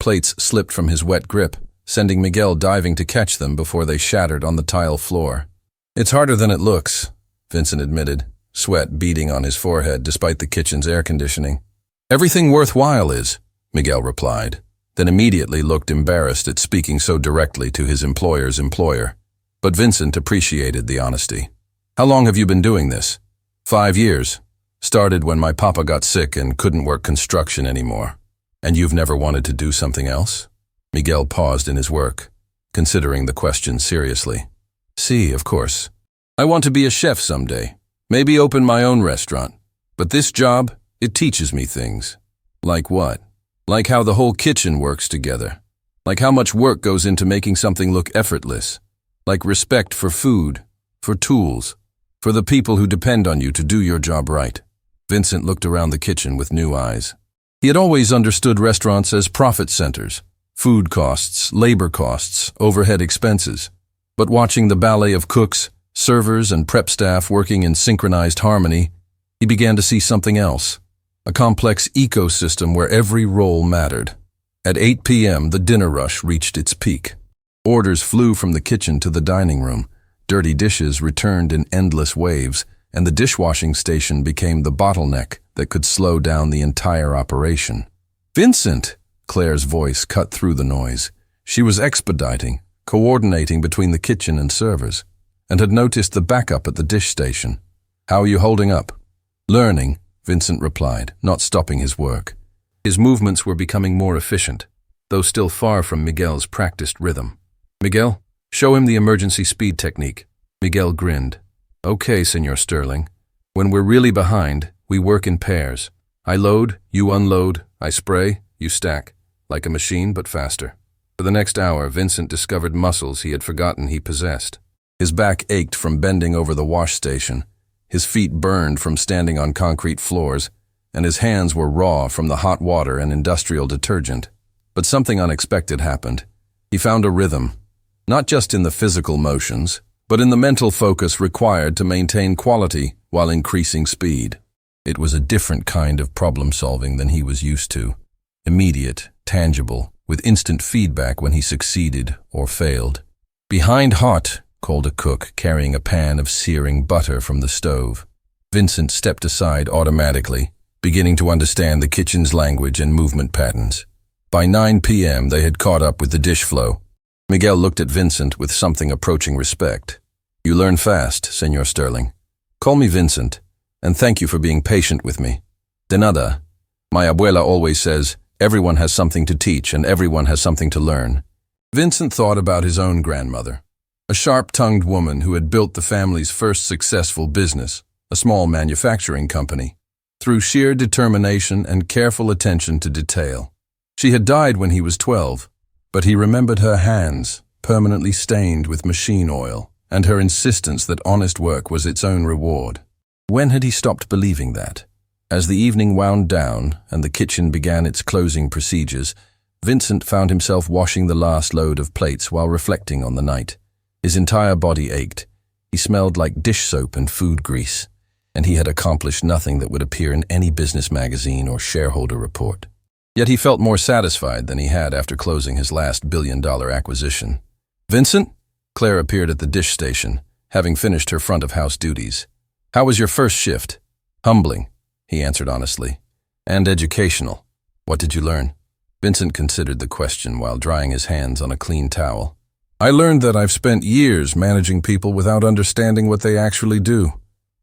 Plates slipped from his wet grip, sending Miguel diving to catch them before they shattered on the tile floor. "It's harder than it looks," Vincent admitted, sweat beading on his forehead despite the kitchen's air conditioning. "Everything worthwhile is," Miguel replied, then immediately looked embarrassed at speaking so directly to his employer's employer. But Vincent appreciated the honesty. "How long have you been doing this?" 5 years. Started when my papa got sick and couldn't work construction anymore." "And you've never wanted to do something else?" Miguel paused in his work, considering the question seriously. "See, of course. I want to be a chef someday. Maybe open my own restaurant. But this job, it teaches me things." "Like what?" "Like how the whole kitchen works together. Like how much work goes into making something look effortless. Like respect for food, for tools, for the people who depend on you to do your job right." Vincent looked around the kitchen with new eyes. He had always understood restaurants as profit centers, food costs, labor costs, overhead expenses. But watching the ballet of cooks, servers, and prep staff working in synchronized harmony, he began to see something else. A complex ecosystem where every role mattered. At 8 p.m., the dinner rush reached its peak. Orders flew from the kitchen to the dining room. Dirty dishes returned in endless waves, and the dishwashing station became the bottleneck that could slow down the entire operation. "Vincent!" Claire's voice cut through the noise. She was expediting, coordinating between the kitchen and servers, and had noticed the backup at the dish station. How are you holding up? Learning, Vincent replied, not stopping his work. His movements were becoming more efficient, though still far from Miguel's practiced rhythm. Miguel, show him the emergency speed technique. Miguel grinned. Okay, Senor Sterling. When we're really behind, we work in pairs. I load, you unload, I spray, you stack. Like a machine, but faster. For the next hour, Vincent discovered muscles he had forgotten he possessed. His back ached from bending over the wash station. His feet burned from standing on concrete floors, and his hands were raw from the hot water and industrial detergent. But something unexpected happened. He found a rhythm, not just in the physical motions, but in the mental focus required to maintain quality while increasing speed. It was a different kind of problem-solving than he was used to. Immediate, tangible, with instant feedback when he succeeded or failed. Behind hot, called a cook carrying a pan of searing butter from the stove. Vincent stepped aside automatically, beginning to understand the kitchen's language and movement patterns. By 9 p.m. they had caught up with the dish flow. Miguel looked at Vincent with something approaching respect. You learn fast, Senor Sterling. Call me Vincent, and thank you for being patient with me. De nada. My abuela always says, everyone has something to teach and everyone has something to learn. Vincent thought about his own grandmother, a sharp-tongued woman who had built the family's first successful business, a small manufacturing company, through sheer determination and careful attention to detail. She had died when he was 12, but he remembered her hands, permanently stained with machine oil, and her insistence that honest work was its own reward. When had he stopped believing that? As the evening wound down and the kitchen began its closing procedures, Vincent found himself washing the last load of plates while reflecting on the night. His entire body ached. He smelled like dish soap and food grease, and he had accomplished nothing that would appear in any business magazine or shareholder report. Yet he felt more satisfied than he had after closing his last billion-dollar acquisition. Vincent? Claire appeared at the dish station, having finished her front-of-house duties. How was your first shift? Humbling, he answered honestly. And educational. What did you learn? Vincent considered the question while drying his hands on a clean towel. I learned that I've spent years managing people without understanding what they actually do.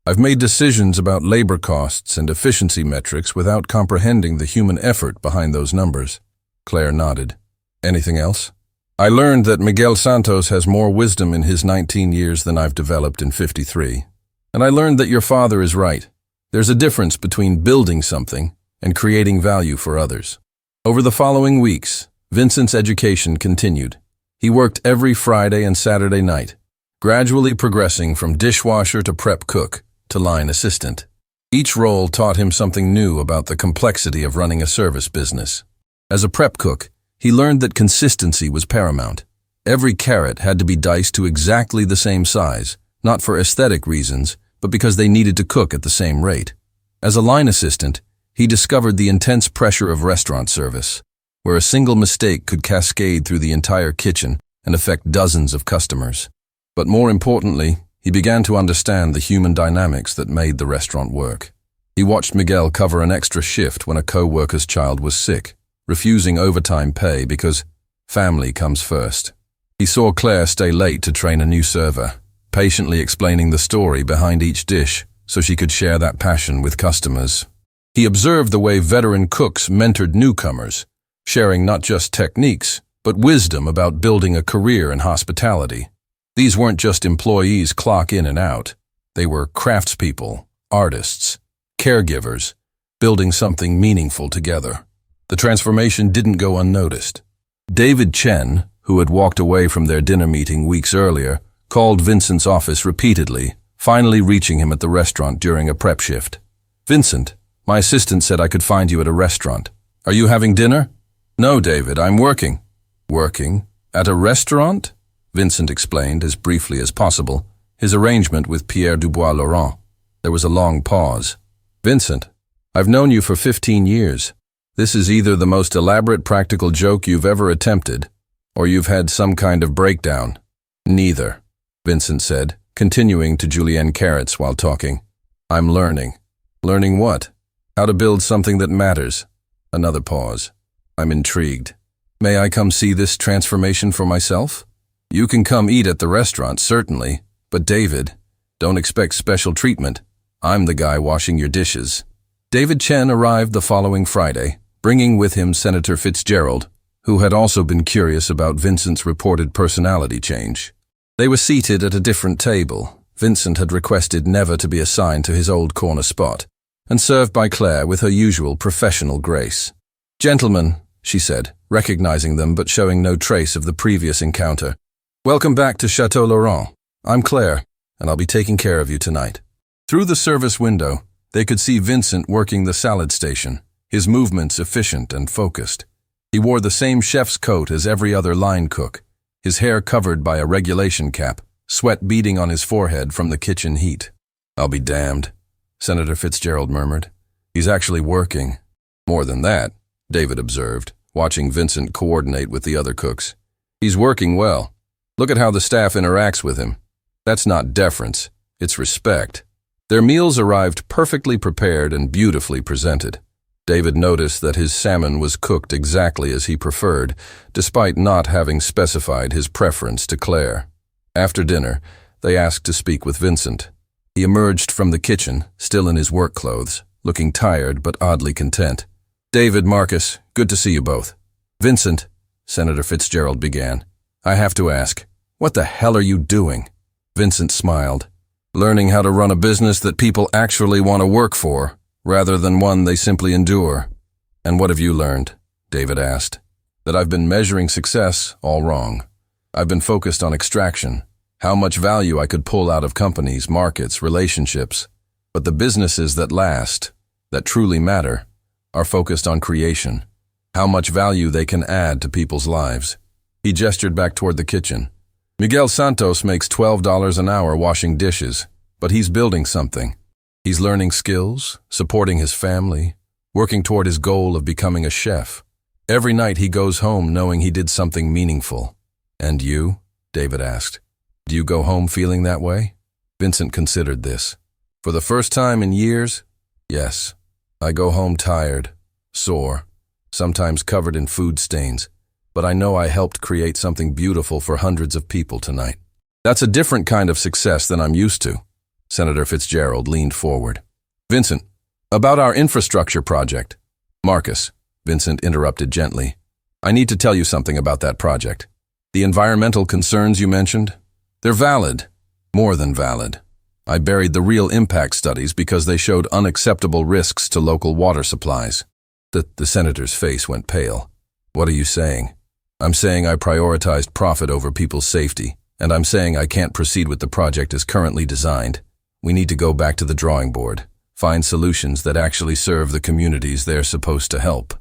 I've made decisions about labor costs and efficiency metrics without comprehending the human effort behind those numbers. Claire nodded. Anything else? I learned that Miguel Santos has more wisdom in his 19 years than I've developed in 53. And I learned that your father is right. There's a difference between building something and creating value for others. Over the following weeks, Vincent's education continued. He worked every Friday and Saturday night, gradually progressing from dishwasher to prep cook to line assistant. Each role taught him something new about the complexity of running a service business. As a prep cook, he learned that consistency was paramount. Every carrot had to be diced to exactly the same size, not for aesthetic reasons, but because they needed to cook at the same rate. As a line assistant, he discovered the intense pressure of restaurant service, where a single mistake could cascade through the entire kitchen and affect dozens of customers. But more importantly, he began to understand the human dynamics that made the restaurant work. He watched Miguel cover an extra shift when a co-worker's child was sick, refusing overtime pay because family comes first. He saw Claire stay late to train a new server, patiently explaining the story behind each dish so she could share that passion with customers. He observed the way veteran cooks mentored newcomers, sharing not just techniques, but wisdom about building a career in hospitality. These weren't just employees clock in and out. They were craftspeople, artists, caregivers, building something meaningful together. The transformation didn't go unnoticed. David Chen, who had walked away from their dinner meeting weeks earlier, called Vincent's office repeatedly, finally reaching him at the restaurant during a prep shift. Vincent, my assistant said I could find you at a restaurant. Are you having dinner? No, David, I'm working. Working? At a restaurant? Vincent explained as briefly as possible his arrangement with Pierre Dubois-Laurent. There was a long pause. Vincent, I've known you for 15 years. This is either the most elaborate practical joke you've ever attempted, or you've had some kind of breakdown. Neither, Vincent said, continuing to julienne carrots while talking. I'm learning. Learning what? How to build something that matters. Another pause. I'm intrigued. May I come see this transformation for myself? You can come eat at the restaurant, certainly, but David, don't expect special treatment. I'm the guy washing your dishes." David Chen arrived the following Friday, bringing with him Senator Fitzgerald, who had also been curious about Vincent's reported personality change. They were seated at a different table. Vincent had requested never to be assigned to his old corner spot, and served by Claire with her usual professional grace. "Gentlemen," she said, recognizing them but showing no trace of the previous encounter, "welcome back to Chateau Laurent. I'm Claire, and I'll be taking care of you tonight." Through the service window, they could see Vincent working the salad station, his movements efficient and focused. He wore the same chef's coat as every other line cook, his hair covered by a regulation cap, sweat beading on his forehead from the kitchen heat. "I'll be damned," Senator Fitzgerald murmured. "He's actually working." "More than that," David observed, watching Vincent coordinate with the other cooks. "He's working well. Look at how the staff interacts with him. That's not deference, it's respect." Their meals arrived perfectly prepared and beautifully presented. David noticed that his salmon was cooked exactly as he preferred, despite not having specified his preference to Claire. After dinner, they asked to speak with Vincent. He emerged from the kitchen, still in his work clothes, looking tired but oddly content. "David, Marcus, good to see you both." "Vincent," Senator Fitzgerald began, "I have to ask, what the hell are you doing?" Vincent smiled. "Learning how to run a business that people actually want to work for, rather than one they simply endure." "And what have you learned?" David asked. "That I've been measuring success all wrong. I've been focused on extraction, how much value I could pull out of companies, markets, relationships. But the businesses that last, that truly matter, are focused on creation, how much value they can add to people's lives." He gestured back toward the kitchen. "Miguel Santos makes $12 an hour washing dishes, but he's building something. He's learning skills, supporting his family, working toward his goal of becoming a chef. Every night he goes home knowing he did something meaningful." "And you?" David asked. "Do you go home feeling that way?" Vincent considered this. "For the first time in years, yes. I go home tired, sore, sometimes covered in food stains, but I know I helped create something beautiful for hundreds of people tonight." "That's a different kind of success than I'm used to." Senator Fitzgerald leaned forward. "Vincent, about our infrastructure project." "Marcus," Vincent interrupted gently, "I need to tell you something about that project. The environmental concerns you mentioned, they're valid, more than valid. I buried the real impact studies because they showed unacceptable risks to local water supplies." The senator's face went pale. "What are you saying?" "I'm saying I prioritized profit over people's safety, and I'm saying I can't proceed with the project as currently designed. We need to go back to the drawing board, find solutions that actually serve the communities they're supposed to help."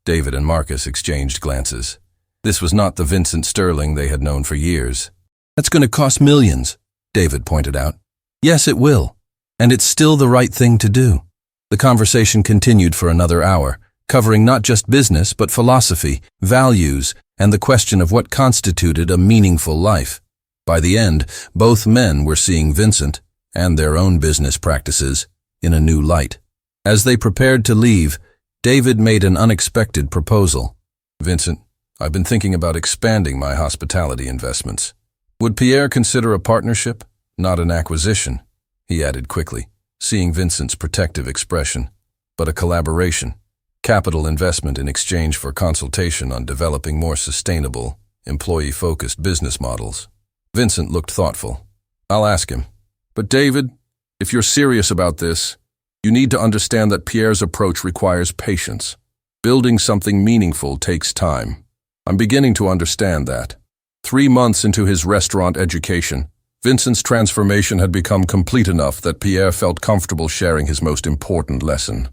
David and Marcus exchanged glances. This was not the Vincent Sterling they had known for years. "That's going to cost millions," David pointed out. "Yes, it will, and it's still the right thing to do." The conversation continued for another hour, covering not just business but philosophy, values, and the question of what constituted a meaningful life. By the end, both men were seeing Vincent, and their own business practices, in a new light. As they prepared to leave, David made an unexpected proposal. "Vincent, I've been thinking about expanding my hospitality investments. Would Pierre consider a partnership, not an acquisition?" he added quickly, seeing Vincent's protective expression, "but a collaboration. Capital investment in exchange for consultation on developing more sustainable, employee-focused business models." Vincent looked thoughtful. "I'll ask him. But David, if you're serious about this, you need to understand that Pierre's approach requires patience. Building something meaningful takes time. I'm beginning to understand that." 3 months into his restaurant education, Vincent's transformation had become complete enough that Pierre felt comfortable sharing his most important lesson.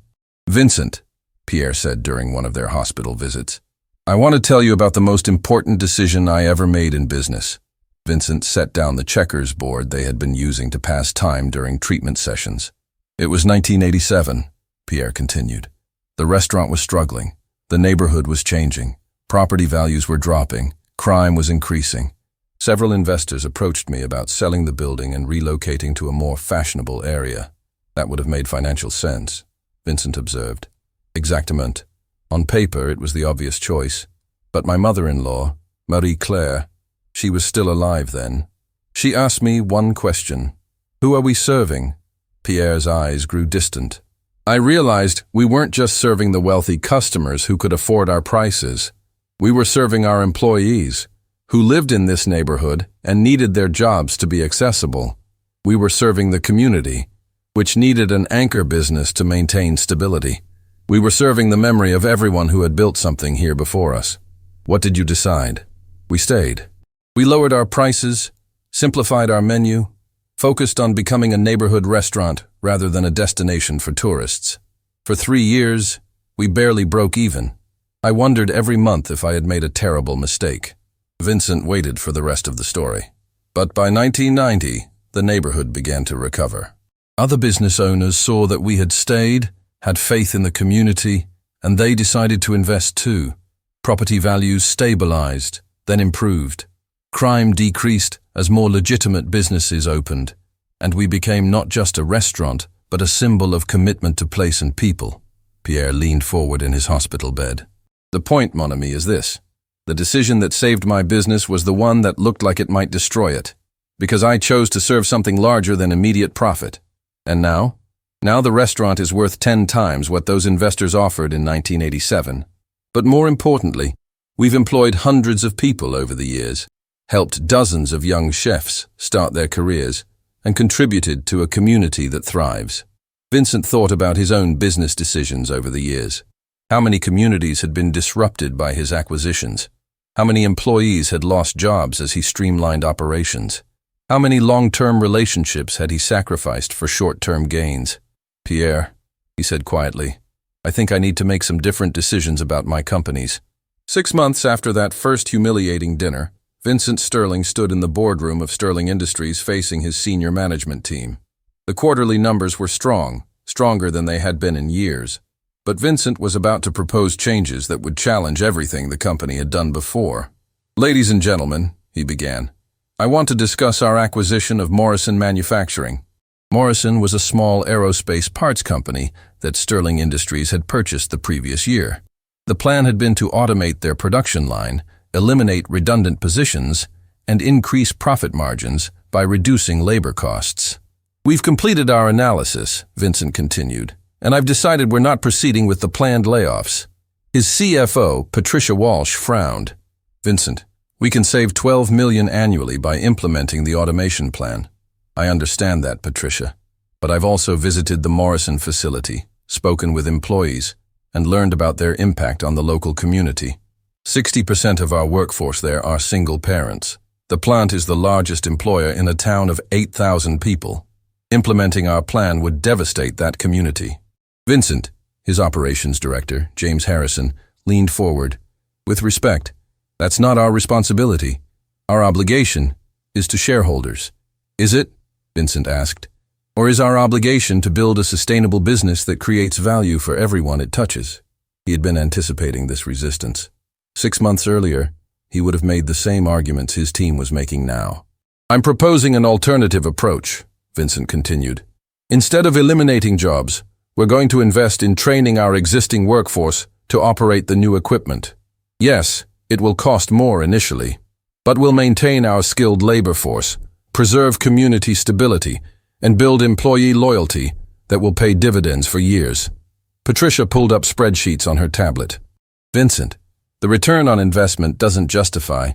"Vincent," Pierre said during one of their hospital visits, "I want to tell you about the most important decision I ever made in business." Vincent set down the checkers board they had been using to pass time during treatment sessions. "It was 1987, Pierre continued. The restaurant was struggling. The neighborhood was changing. Property values were dropping. Crime was increasing. Several investors approached me about selling the building and relocating to a more fashionable area. That would have made financial sense," Vincent observed. "Exactement. On paper, it was the obvious choice. But my mother-in-law, Marie-Claire, she was still alive then. She asked me one question. Who are we serving? Pierre's eyes grew distant. I realized we weren't just serving the wealthy customers who could afford our prices. We were serving our employees, who lived in this neighborhood and needed their jobs to be accessible. We were serving the community, which needed an anchor business to maintain stability. We were serving the memory of everyone who had built something here before us. What did you decide? We stayed. We lowered our prices, simplified our menu, focused on becoming a neighborhood restaurant rather than a destination for tourists. For 3 years, we barely broke even. I wondered every month if I had made a terrible mistake. Vincent waited for the rest of the story. But by 1990, the neighborhood began to recover. Other business owners saw that we had stayed, had faith in the community, and they decided to invest too. Property values stabilized, then improved. Crime decreased as more legitimate businesses opened, and we became not just a restaurant, but a symbol of commitment to place and people. Pierre leaned forward in his hospital bed. The point, mon ami, is this. The decision that saved my business was the one that looked like it might destroy it, because I chose to serve something larger than immediate profit. And now? Now the restaurant is worth 10 times what those investors offered in 1987. But more importantly, we've employed hundreds of people over the years, helped dozens of young chefs start their careers, and contributed to a community that thrives. Vincent thought about his own business decisions over the years. How many communities had been disrupted by his acquisitions? How many employees had lost jobs as he streamlined operations? How many long-term relationships had he sacrificed for short-term gains? Pierre, he said quietly, I think I need to make some different decisions about my companies. 6 months after that first humiliating dinner, Vincent Sterling stood in the boardroom of Sterling Industries facing his senior management team. The quarterly numbers were strong, stronger than they had been in years. But Vincent was about to propose changes that would challenge everything the company had done before. Ladies and gentlemen, he began, I want to discuss our acquisition of Morrison Manufacturing. Morrison was a small aerospace parts company that Sterling Industries had purchased the previous year. The plan had been to automate their production line, eliminate redundant positions, and increase profit margins by reducing labor costs. We've completed our analysis, Vincent continued, and I've decided we're not proceeding with the planned layoffs. His CFO, Patricia Walsh, frowned. Vincent, we can save $12 million annually by implementing the automation plan. I understand that, Patricia, but I've also visited the Morrison facility, spoken with employees, and learned about their impact on the local community. 60% of our workforce there are single parents. The plant is the largest employer in a town of 8,000 people. Implementing our plan would devastate that community. Vincent, his operations director, James Harrison, leaned forward. With respect, that's not our responsibility. Our obligation is to shareholders. Is it? Vincent asked. Or is our obligation to build a sustainable business that creates value for everyone it touches? He had been anticipating this resistance. 6 months earlier, he would have made the same arguments his team was making now. I'm proposing an alternative approach, Vincent continued. Instead of eliminating jobs, we're going to invest in training our existing workforce to operate the new equipment. Yes, it will cost more initially, but we'll maintain our skilled labor force, preserve community stability, and build employee loyalty that will pay dividends for years. Patricia pulled up spreadsheets on her tablet. Vincent, the return on investment doesn't justify.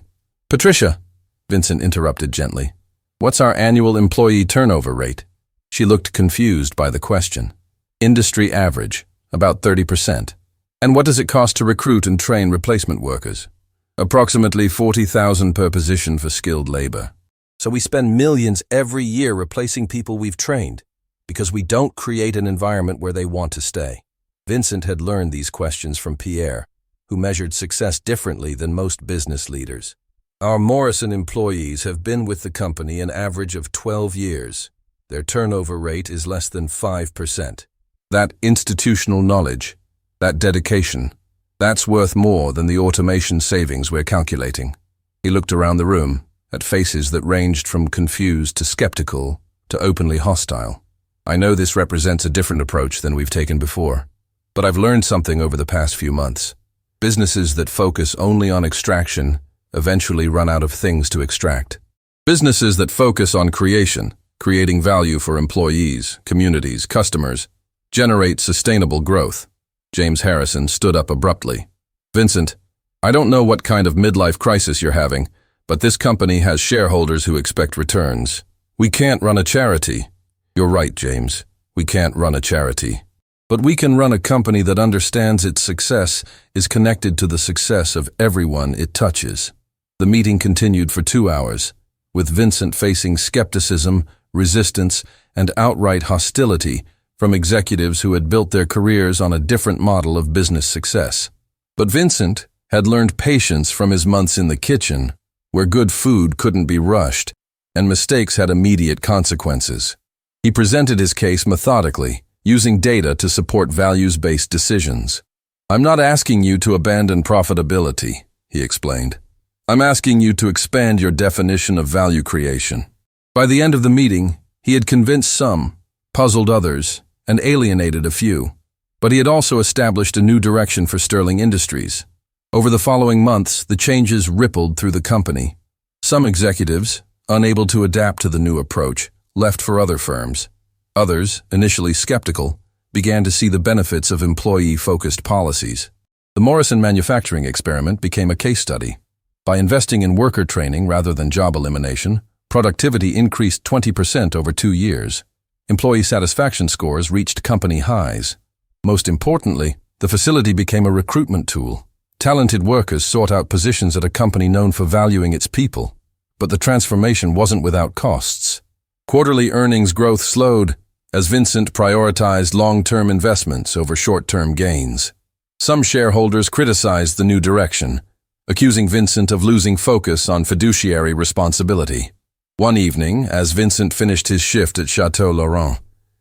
Patricia, Vincent interrupted gently. What's our annual employee turnover rate? She looked confused by the question. Industry average, about 30%. And what does it cost to recruit and train replacement workers? Approximately $40,000 per position for skilled labor. So we spend millions every year replacing people we've trained, because we don't create an environment where they want to stay. Vincent had learned these questions from Pierre, who measured success differently than most business leaders. Our Morrison employees have been with the company an average of 12 years. Their turnover rate is less than 5%. That institutional knowledge, that dedication, that's worth more than the automation savings we're calculating. He looked around the room, at faces that ranged from confused to skeptical to openly hostile. I know this represents a different approach than we've taken before, but I've learned something over the past few months. Businesses that focus only on extraction eventually run out of things to extract. Businesses that focus on creation creating value for employees, communities, customers, generate sustainable growth. James Harrison stood up abruptly. Vincent, I don't know what kind of midlife crisis you're having, but this company has shareholders who expect returns. We can't run a charity. You're right, James. We can't run a charity. But we can run a company that understands its success is connected to the success of everyone it touches. The meeting continued for 2 hours, with Vincent facing skepticism, resistance, and outright hostility from executives who had built their careers on a different model of business success. But Vincent had learned patience from his months in the kitchen, where good food couldn't be rushed, and mistakes had immediate consequences. He presented his case methodically, using data to support values-based decisions. I'm not asking you to abandon profitability, he explained. I'm asking you to expand your definition of value creation. By the end of the meeting, he had convinced some, puzzled others, and alienated a few. But he had also established a new direction for Sterling Industries. Over the following months, the changes rippled through the company. Some executives, unable to adapt to the new approach, left for other firms. Others, initially skeptical, began to see the benefits of employee-focused policies. The Morrison manufacturing experiment became a case study. By investing in worker training rather than job elimination, productivity increased 20% over 2 years. Employee satisfaction scores reached company highs. Most importantly, the facility became a recruitment tool. Talented workers sought out positions at a company known for valuing its people. But the transformation wasn't without costs. Quarterly earnings growth slowed as Vincent prioritized long-term investments over short-term gains. Some shareholders criticized the new direction, accusing Vincent of losing focus on fiduciary responsibility. One evening, as Vincent finished his shift at Chateau Laurent,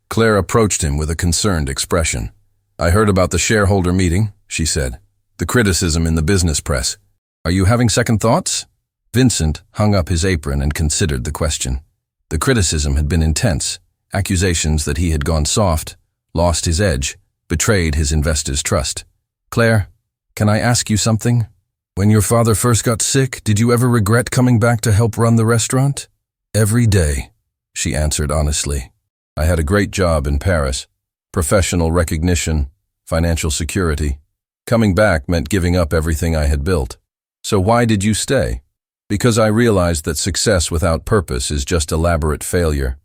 Claire approached him with a concerned expression. I heard about the shareholder meeting, she said. The criticism in the business press. Are you having second thoughts? Vincent hung up his apron and considered the question. The criticism had been intense. Accusations that he had gone soft, lost his edge, betrayed his investors' trust. Claire, can I ask you something? When your father first got sick, did you ever regret coming back to help run the restaurant? Every day, she answered honestly. I had a great job in Paris. Professional recognition, financial security. Coming back meant giving up everything I had built. So why did you stay? Because I realized that success without purpose is just elaborate failure.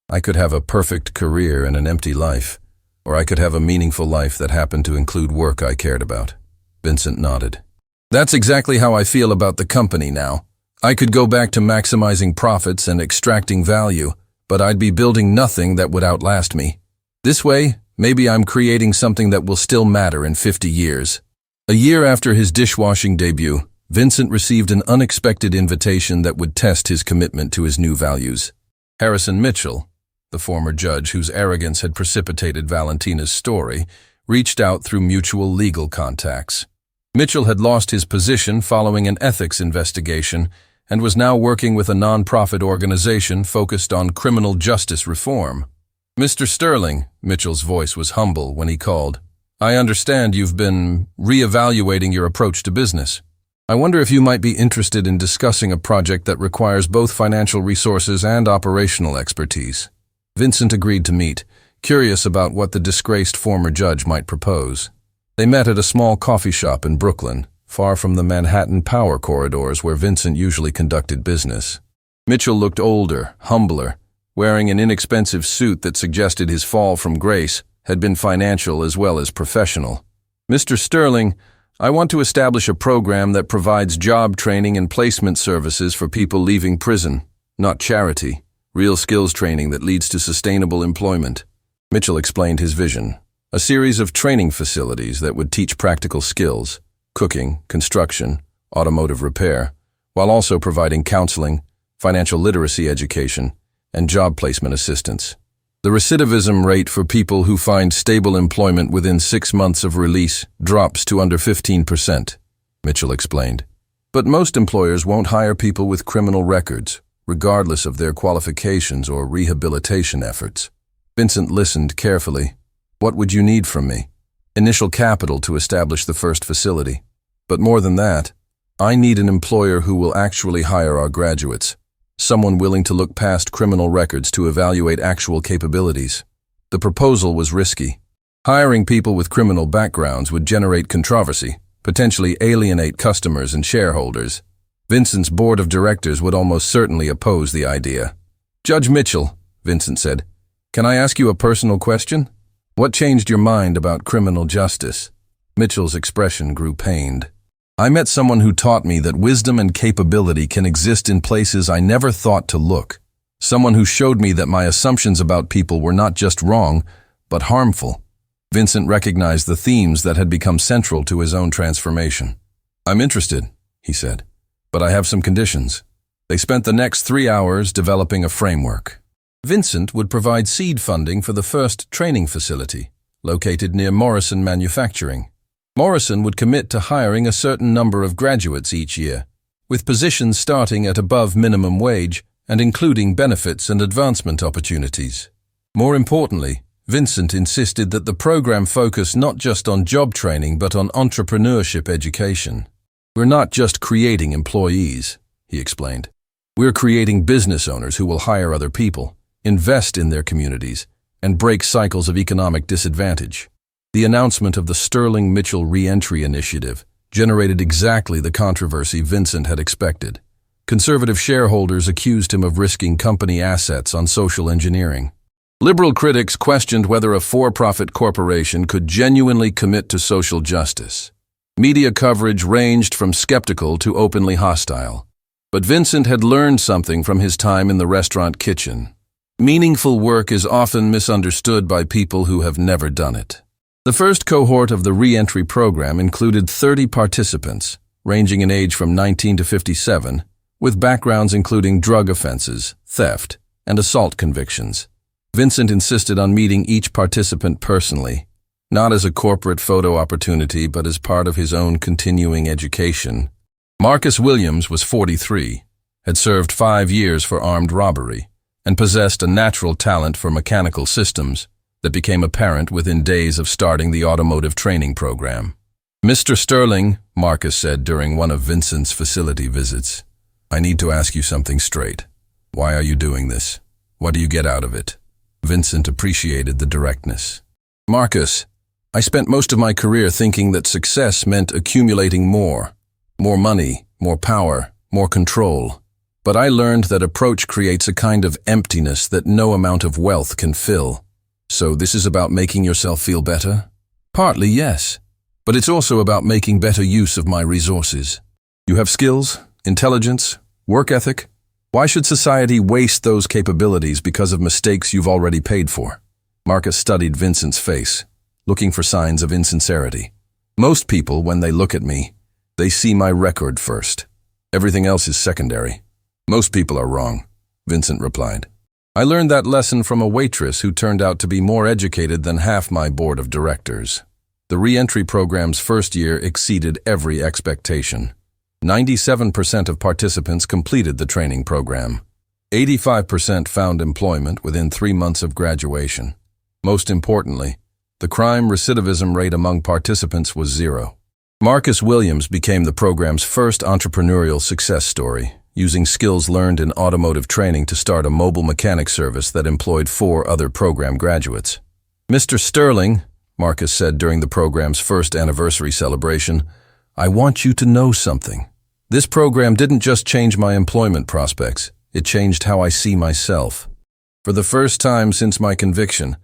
I could have a perfect career and an empty life, or I could have a meaningful life that happened to include work I cared about. Vincent nodded. That's exactly how I feel about the company now. I could go back to maximizing profits and extracting value, but I'd be building nothing that would outlast me. This way, maybe I'm creating something that will still matter in 50 years. A year after his dishwashing debut, Vincent received an unexpected invitation that would test his commitment to his new values. Harrison Mitchell, the former judge whose arrogance had precipitated Valentina's story, reached out through mutual legal contacts. Mitchell had lost his position following an ethics investigation and was now working with a non-profit organization focused on criminal justice reform. Mr. Sterling, Mitchell's voice was humble when he called. I understand you've been re-evaluating your approach to business. I wonder if you might be interested in discussing a project that requires both financial resources and operational expertise. Vincent agreed to meet, curious about what the disgraced former judge might propose. They met at a small coffee shop in Brooklyn, far from the Manhattan power corridors where Vincent usually conducted business. Mitchell looked older, humbler, wearing an inexpensive suit that suggested his fall from grace had been financial as well as professional. Mr. Sterling, I want to establish a program that provides job training and placement services for people leaving prison, not charity, real skills training that leads to sustainable employment. Mitchell explained his vision, a series of training facilities that would teach practical skills, cooking, construction, automotive repair, while also providing counseling, financial literacy education, and job placement assistance. The recidivism rate for people who find stable employment within 6 months of release drops to under 15%, Mitchell explained. But most employers won't hire people with criminal records, regardless of their qualifications or rehabilitation efforts. Vincent listened carefully. What would you need from me? Initial capital to establish the first facility. But more than that, I need an employer who will actually hire our graduates. someone willing to look past criminal records to evaluate actual capabilities. The proposal was risky. Hiring people with criminal backgrounds would generate controversy, potentially alienate customers and shareholders. Vincent's board of directors would almost certainly oppose the idea. "Judge Mitchell," Vincent said, "can I ask you a personal question? What changed your mind about criminal justice?" Mitchell's expression grew pained. "I met someone who taught me that wisdom and capability can exist in places I never thought to look. Someone who showed me that my assumptions about people were not just wrong, but harmful." Vincent recognized the themes that had become central to his own transformation. "I'm interested," he said, "but I have some conditions." They spent the next 3 hours developing a framework. Vincent would provide seed funding for the first training facility, located near Morrison Manufacturing. Morrison would commit to hiring a certain number of graduates each year, with positions starting at above minimum wage and including benefits and advancement opportunities. More importantly, Vincent insisted that the program focus not just on job training but on entrepreneurship education. "We're not just creating employees," he explained. "We're creating business owners who will hire other people, invest in their communities, and break cycles of economic disadvantage." The announcement of the Sterling Mitchell Reentry Initiative generated exactly the controversy Vincent had expected. Conservative shareholders accused him of risking company assets on social engineering. Liberal critics questioned whether a for-profit corporation could genuinely commit to social justice. Media coverage ranged from skeptical to openly hostile. But Vincent had learned something from his time in the restaurant kitchen. Meaningful work is often misunderstood by people who have never done it. The first cohort of the re-entry program included 30 participants, ranging in age from 19 to 57, with backgrounds including drug offenses, theft, and assault convictions. Vincent insisted on meeting each participant personally, not as a corporate photo opportunity but as part of his own continuing education. Marcus Williams was 43, had served 5 years for armed robbery, and possessed a natural talent for mechanical systems that became apparent within days of starting the automotive training program. "Mr. Sterling," Marcus said during one of Vincent's facility visits, "I need to ask you something straight. Why are you doing this? What do you get out of it?" Vincent appreciated the directness. "Marcus, I spent most of my career thinking that success meant accumulating more money, more power, more control. But I learned that approach creates a kind of emptiness that no amount of wealth can fill. So this is about making yourself feel better?" "Partly, yes. But it's also about making better use of my resources." "You have skills, intelligence, work ethic. Why should society waste those capabilities because of mistakes you've already paid for?" Marcus studied Vincent's face, looking for signs of insincerity. "Most people, when they look at me, they see my record first. Everything else is secondary." "Most people are wrong," Vincent replied. "I learned that lesson from a waitress who turned out to be more educated than half my board of directors." The re-entry program's first year exceeded every expectation. 97% of participants completed the training program. 85% found employment within 3 months of graduation. Most importantly, the crime recidivism rate among participants was 0. Marcus Williams became the program's first entrepreneurial success story, using skills learned in automotive training to start a mobile mechanic service that employed 4 other program graduates. "Mr. Sterling," Marcus said during the program's first anniversary celebration, "I want you to know something. This program didn't just change my employment prospects, it changed how I see myself. For the first time since my conviction,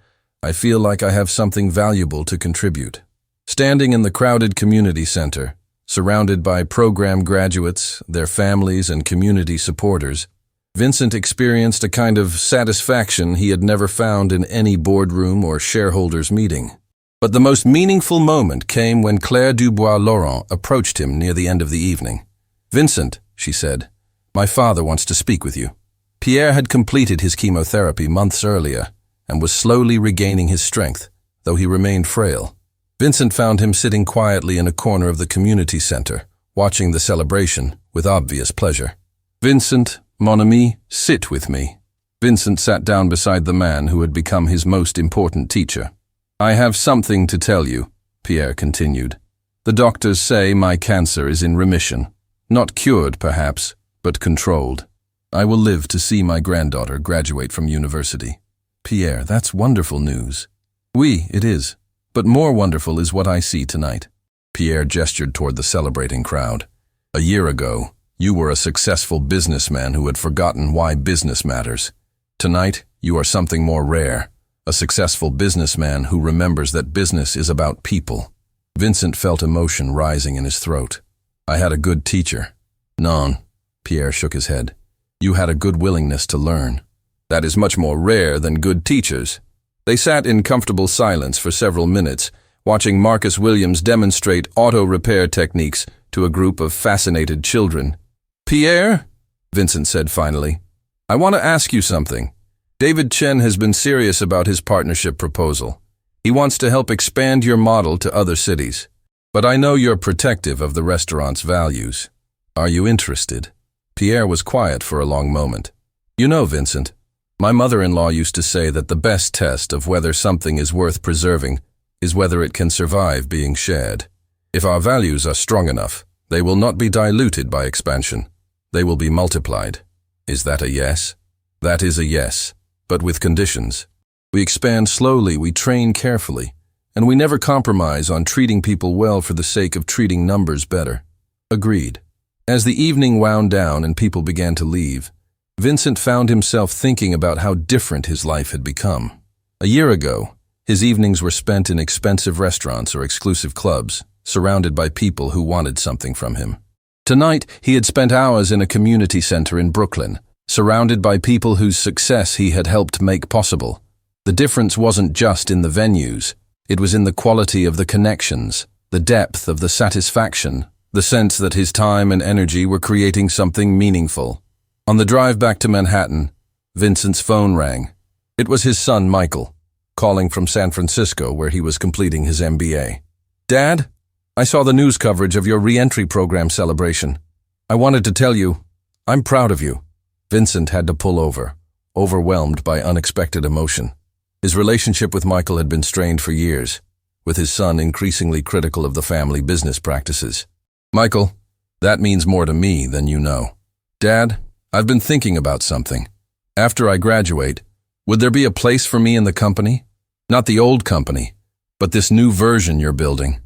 I feel like I have something valuable to contribute." Standing in the crowded community center, surrounded by program graduates, their families, and community supporters, Vincent experienced a kind of satisfaction he had never found in any boardroom or shareholders' meeting. But the most meaningful moment came when Claire Dubois-Laurent approached him near the end of the evening. "Vincent," she said, "my father wants to speak with you." Pierre had completed his chemotherapy months earlier and was slowly regaining his strength, though he remained frail. Vincent found him sitting quietly in a corner of the community center, watching the celebration with obvious pleasure. "Vincent, mon ami, sit with me." Vincent sat down beside the man who had become his most important teacher. "I have something to tell you," Pierre continued. "The doctors say my cancer is in remission. Not cured, perhaps, but controlled. I will live to see my granddaughter graduate from university. Pierre, that's wonderful news. Oui, it is. But more wonderful is what I see tonight. Pierre gestured toward the celebrating crowd. A year ago, you were a successful businessman who had forgotten why business matters. Tonight, you are something more rare. A successful businessman who remembers that business is about people. Vincent felt emotion rising in his throat. I had a good teacher. Non, Pierre shook his head. You had a good willingness to learn. That is much more rare than good teachers. They sat in comfortable silence for several minutes, watching Marcus Williams demonstrate auto repair techniques to a group of fascinated children. Pierre, Vincent said finally, I want to ask you something. David Chen has been serious about his partnership proposal. He wants to help expand your model to other cities. But I know you're protective of the restaurant's values. Are you interested? Pierre was quiet for a long moment. You know, Vincent, my mother-in-law used to say that the best test of whether something is worth preserving is whether it can survive being shared. If our values are strong enough, they will not be diluted by expansion. They will be multiplied. Is that a yes? That is a yes, but with conditions. We expand slowly, we train carefully, and we never compromise on treating people well for the sake of treating numbers better. Agreed. As the evening wound down and people began to leave, Vincent found himself thinking about how different his life had become. A year ago, his evenings were spent in expensive restaurants or exclusive clubs, surrounded by people who wanted something from him. Tonight, he had spent hours in a community center in Brooklyn, surrounded by people whose success he had helped make possible. The difference wasn't just in the venues, it was in the quality of the connections, the depth of the satisfaction, the sense that his time and energy were creating something meaningful. On the drive back to Manhattan, Vincent's phone rang. It was his son, Michael, calling from San Francisco where he was completing his MBA. Dad, I saw the news coverage of your re-entry program celebration. I wanted to tell you, I'm proud of you. Vincent had to pull over, overwhelmed by unexpected emotion. His relationship with Michael had been strained for years, with his son increasingly critical of the family business practices. Michael, that means more to me than you know. Dad, I've been thinking about something. After I graduate, would there be a place for me in the company? Not the old company, but this new version you're building.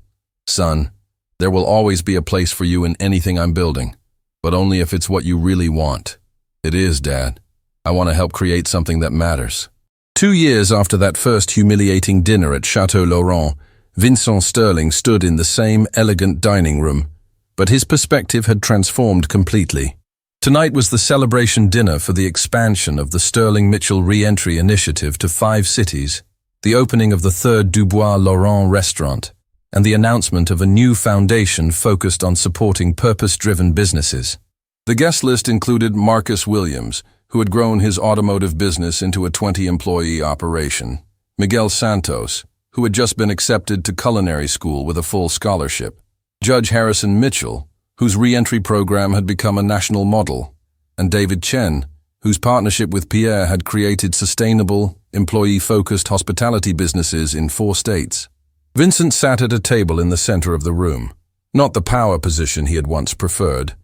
Son, there will always be a place for you in anything I'm building, but only if it's what you really want. It is, Dad. I want to help create something that matters. 2 years after that first humiliating dinner at Chateau Laurent, Vincent Sterling stood in the same elegant dining room, but his perspective had transformed completely. Tonight was the celebration dinner for the expansion of the Sterling Mitchell re-entry initiative to 5 cities, the opening of the 3rd Dubois Laurent restaurant, and the announcement of a new foundation focused on supporting purpose-driven businesses. The guest list included Marcus Williams, who had grown his automotive business into a 20-employee operation, Miguel Santos, who had just been accepted to culinary school with a full scholarship, Judge Harrison Mitchell, whose re-entry program had become a national model, and David Chen, whose partnership with Pierre had created sustainable, employee-focused hospitality businesses in 4 states. Vincent sat at a table in the center of the room, not the power position he had once preferred,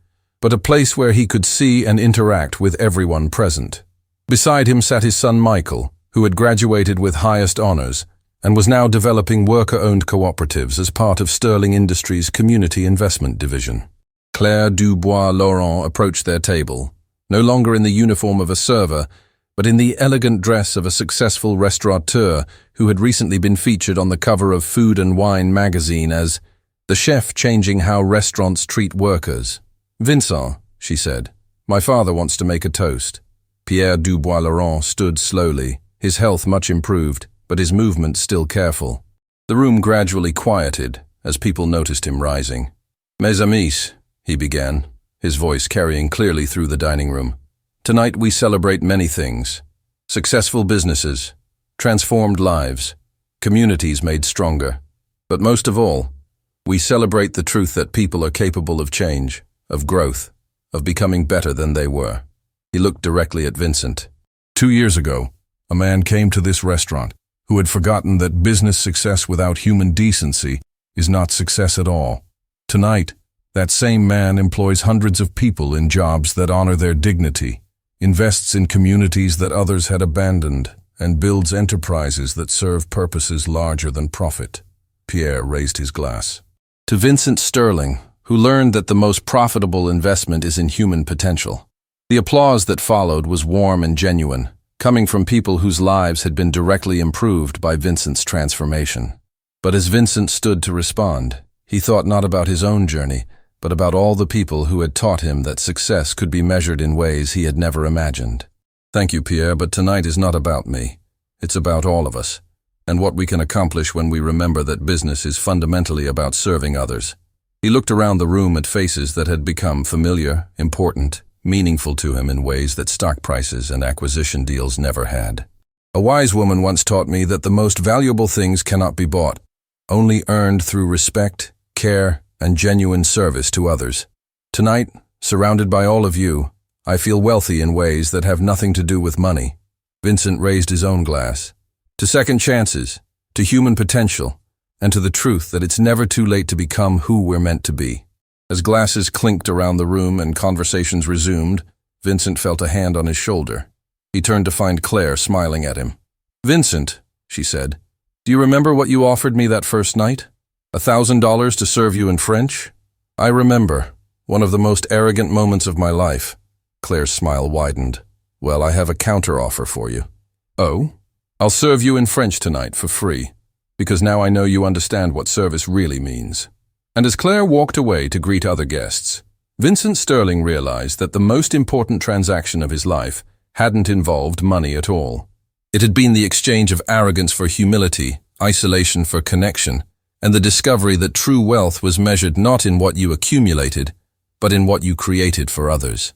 but a place where he could see and interact with everyone present. Beside him sat his son Michael, who had graduated with highest honors and was now developing worker-owned cooperatives as part of Sterling Industries' Community Investment Division. Claire Dubois Laurent approached their table, no longer in the uniform of a server, but in the elegant dress of a successful restaurateur who had recently been featured on the cover of Food and Wine magazine as the chef changing how restaurants treat workers. Vincent, she said, my father wants to make a toast. Pierre Dubois Laurent stood slowly, his health much improved, but his movements still careful. The room gradually quieted as people noticed him rising. Mes amis, he began, his voice carrying clearly through the dining room. Tonight we celebrate many things. Successful businesses, transformed lives, communities made stronger. But most of all, we celebrate the truth that people are capable of change, of growth, of becoming better than they were. He looked directly at Vincent. 2 years ago, a man came to this restaurant who had forgotten that business success without human decency is not success at all. Tonight, that same man employs hundreds of people in jobs that honor their dignity, invests in communities that others had abandoned, and builds enterprises that serve purposes larger than profit. Pierre raised his glass. To Vincent Sterling, who learned that the most profitable investment is in human potential. The applause that followed was warm and genuine, coming from people whose lives had been directly improved by Vincent's transformation. But as Vincent stood to respond, he thought not about his own journey, but about all the people who had taught him that success could be measured in ways he had never imagined. Thank you, Pierre, but tonight is not about me. It's about all of us, and what we can accomplish when we remember that business is fundamentally about serving others. He looked around the room at faces that had become familiar, important, meaningful to him in ways that stock prices and acquisition deals never had. A wise woman once taught me that the most valuable things cannot be bought, only earned through respect, care, and genuine service to others. Tonight, surrounded by all of you, I feel wealthy in ways that have nothing to do with money. Vincent raised his own glass. To second chances, to human potential, and to the truth that it's never too late to become who we're meant to be. As glasses clinked around the room and conversations resumed, Vincent felt a hand on his shoulder. He turned to find Claire smiling at him. "Vincent," she said, "do you remember what you offered me that first night? $1,000 to serve you in French?" "I remember. One of the most arrogant moments of my life." Claire's smile widened. "Well, I have a counter-offer for you." "Oh?" "I'll serve you in French tonight for free, because now I know you understand what service really means." And as Claire walked away to greet other guests, Vincent Sterling realized that the most important transaction of his life hadn't involved money at all. It had been the exchange of arrogance for humility, isolation for connection, and the discovery that true wealth was measured not in what you accumulated, but in what you created for others.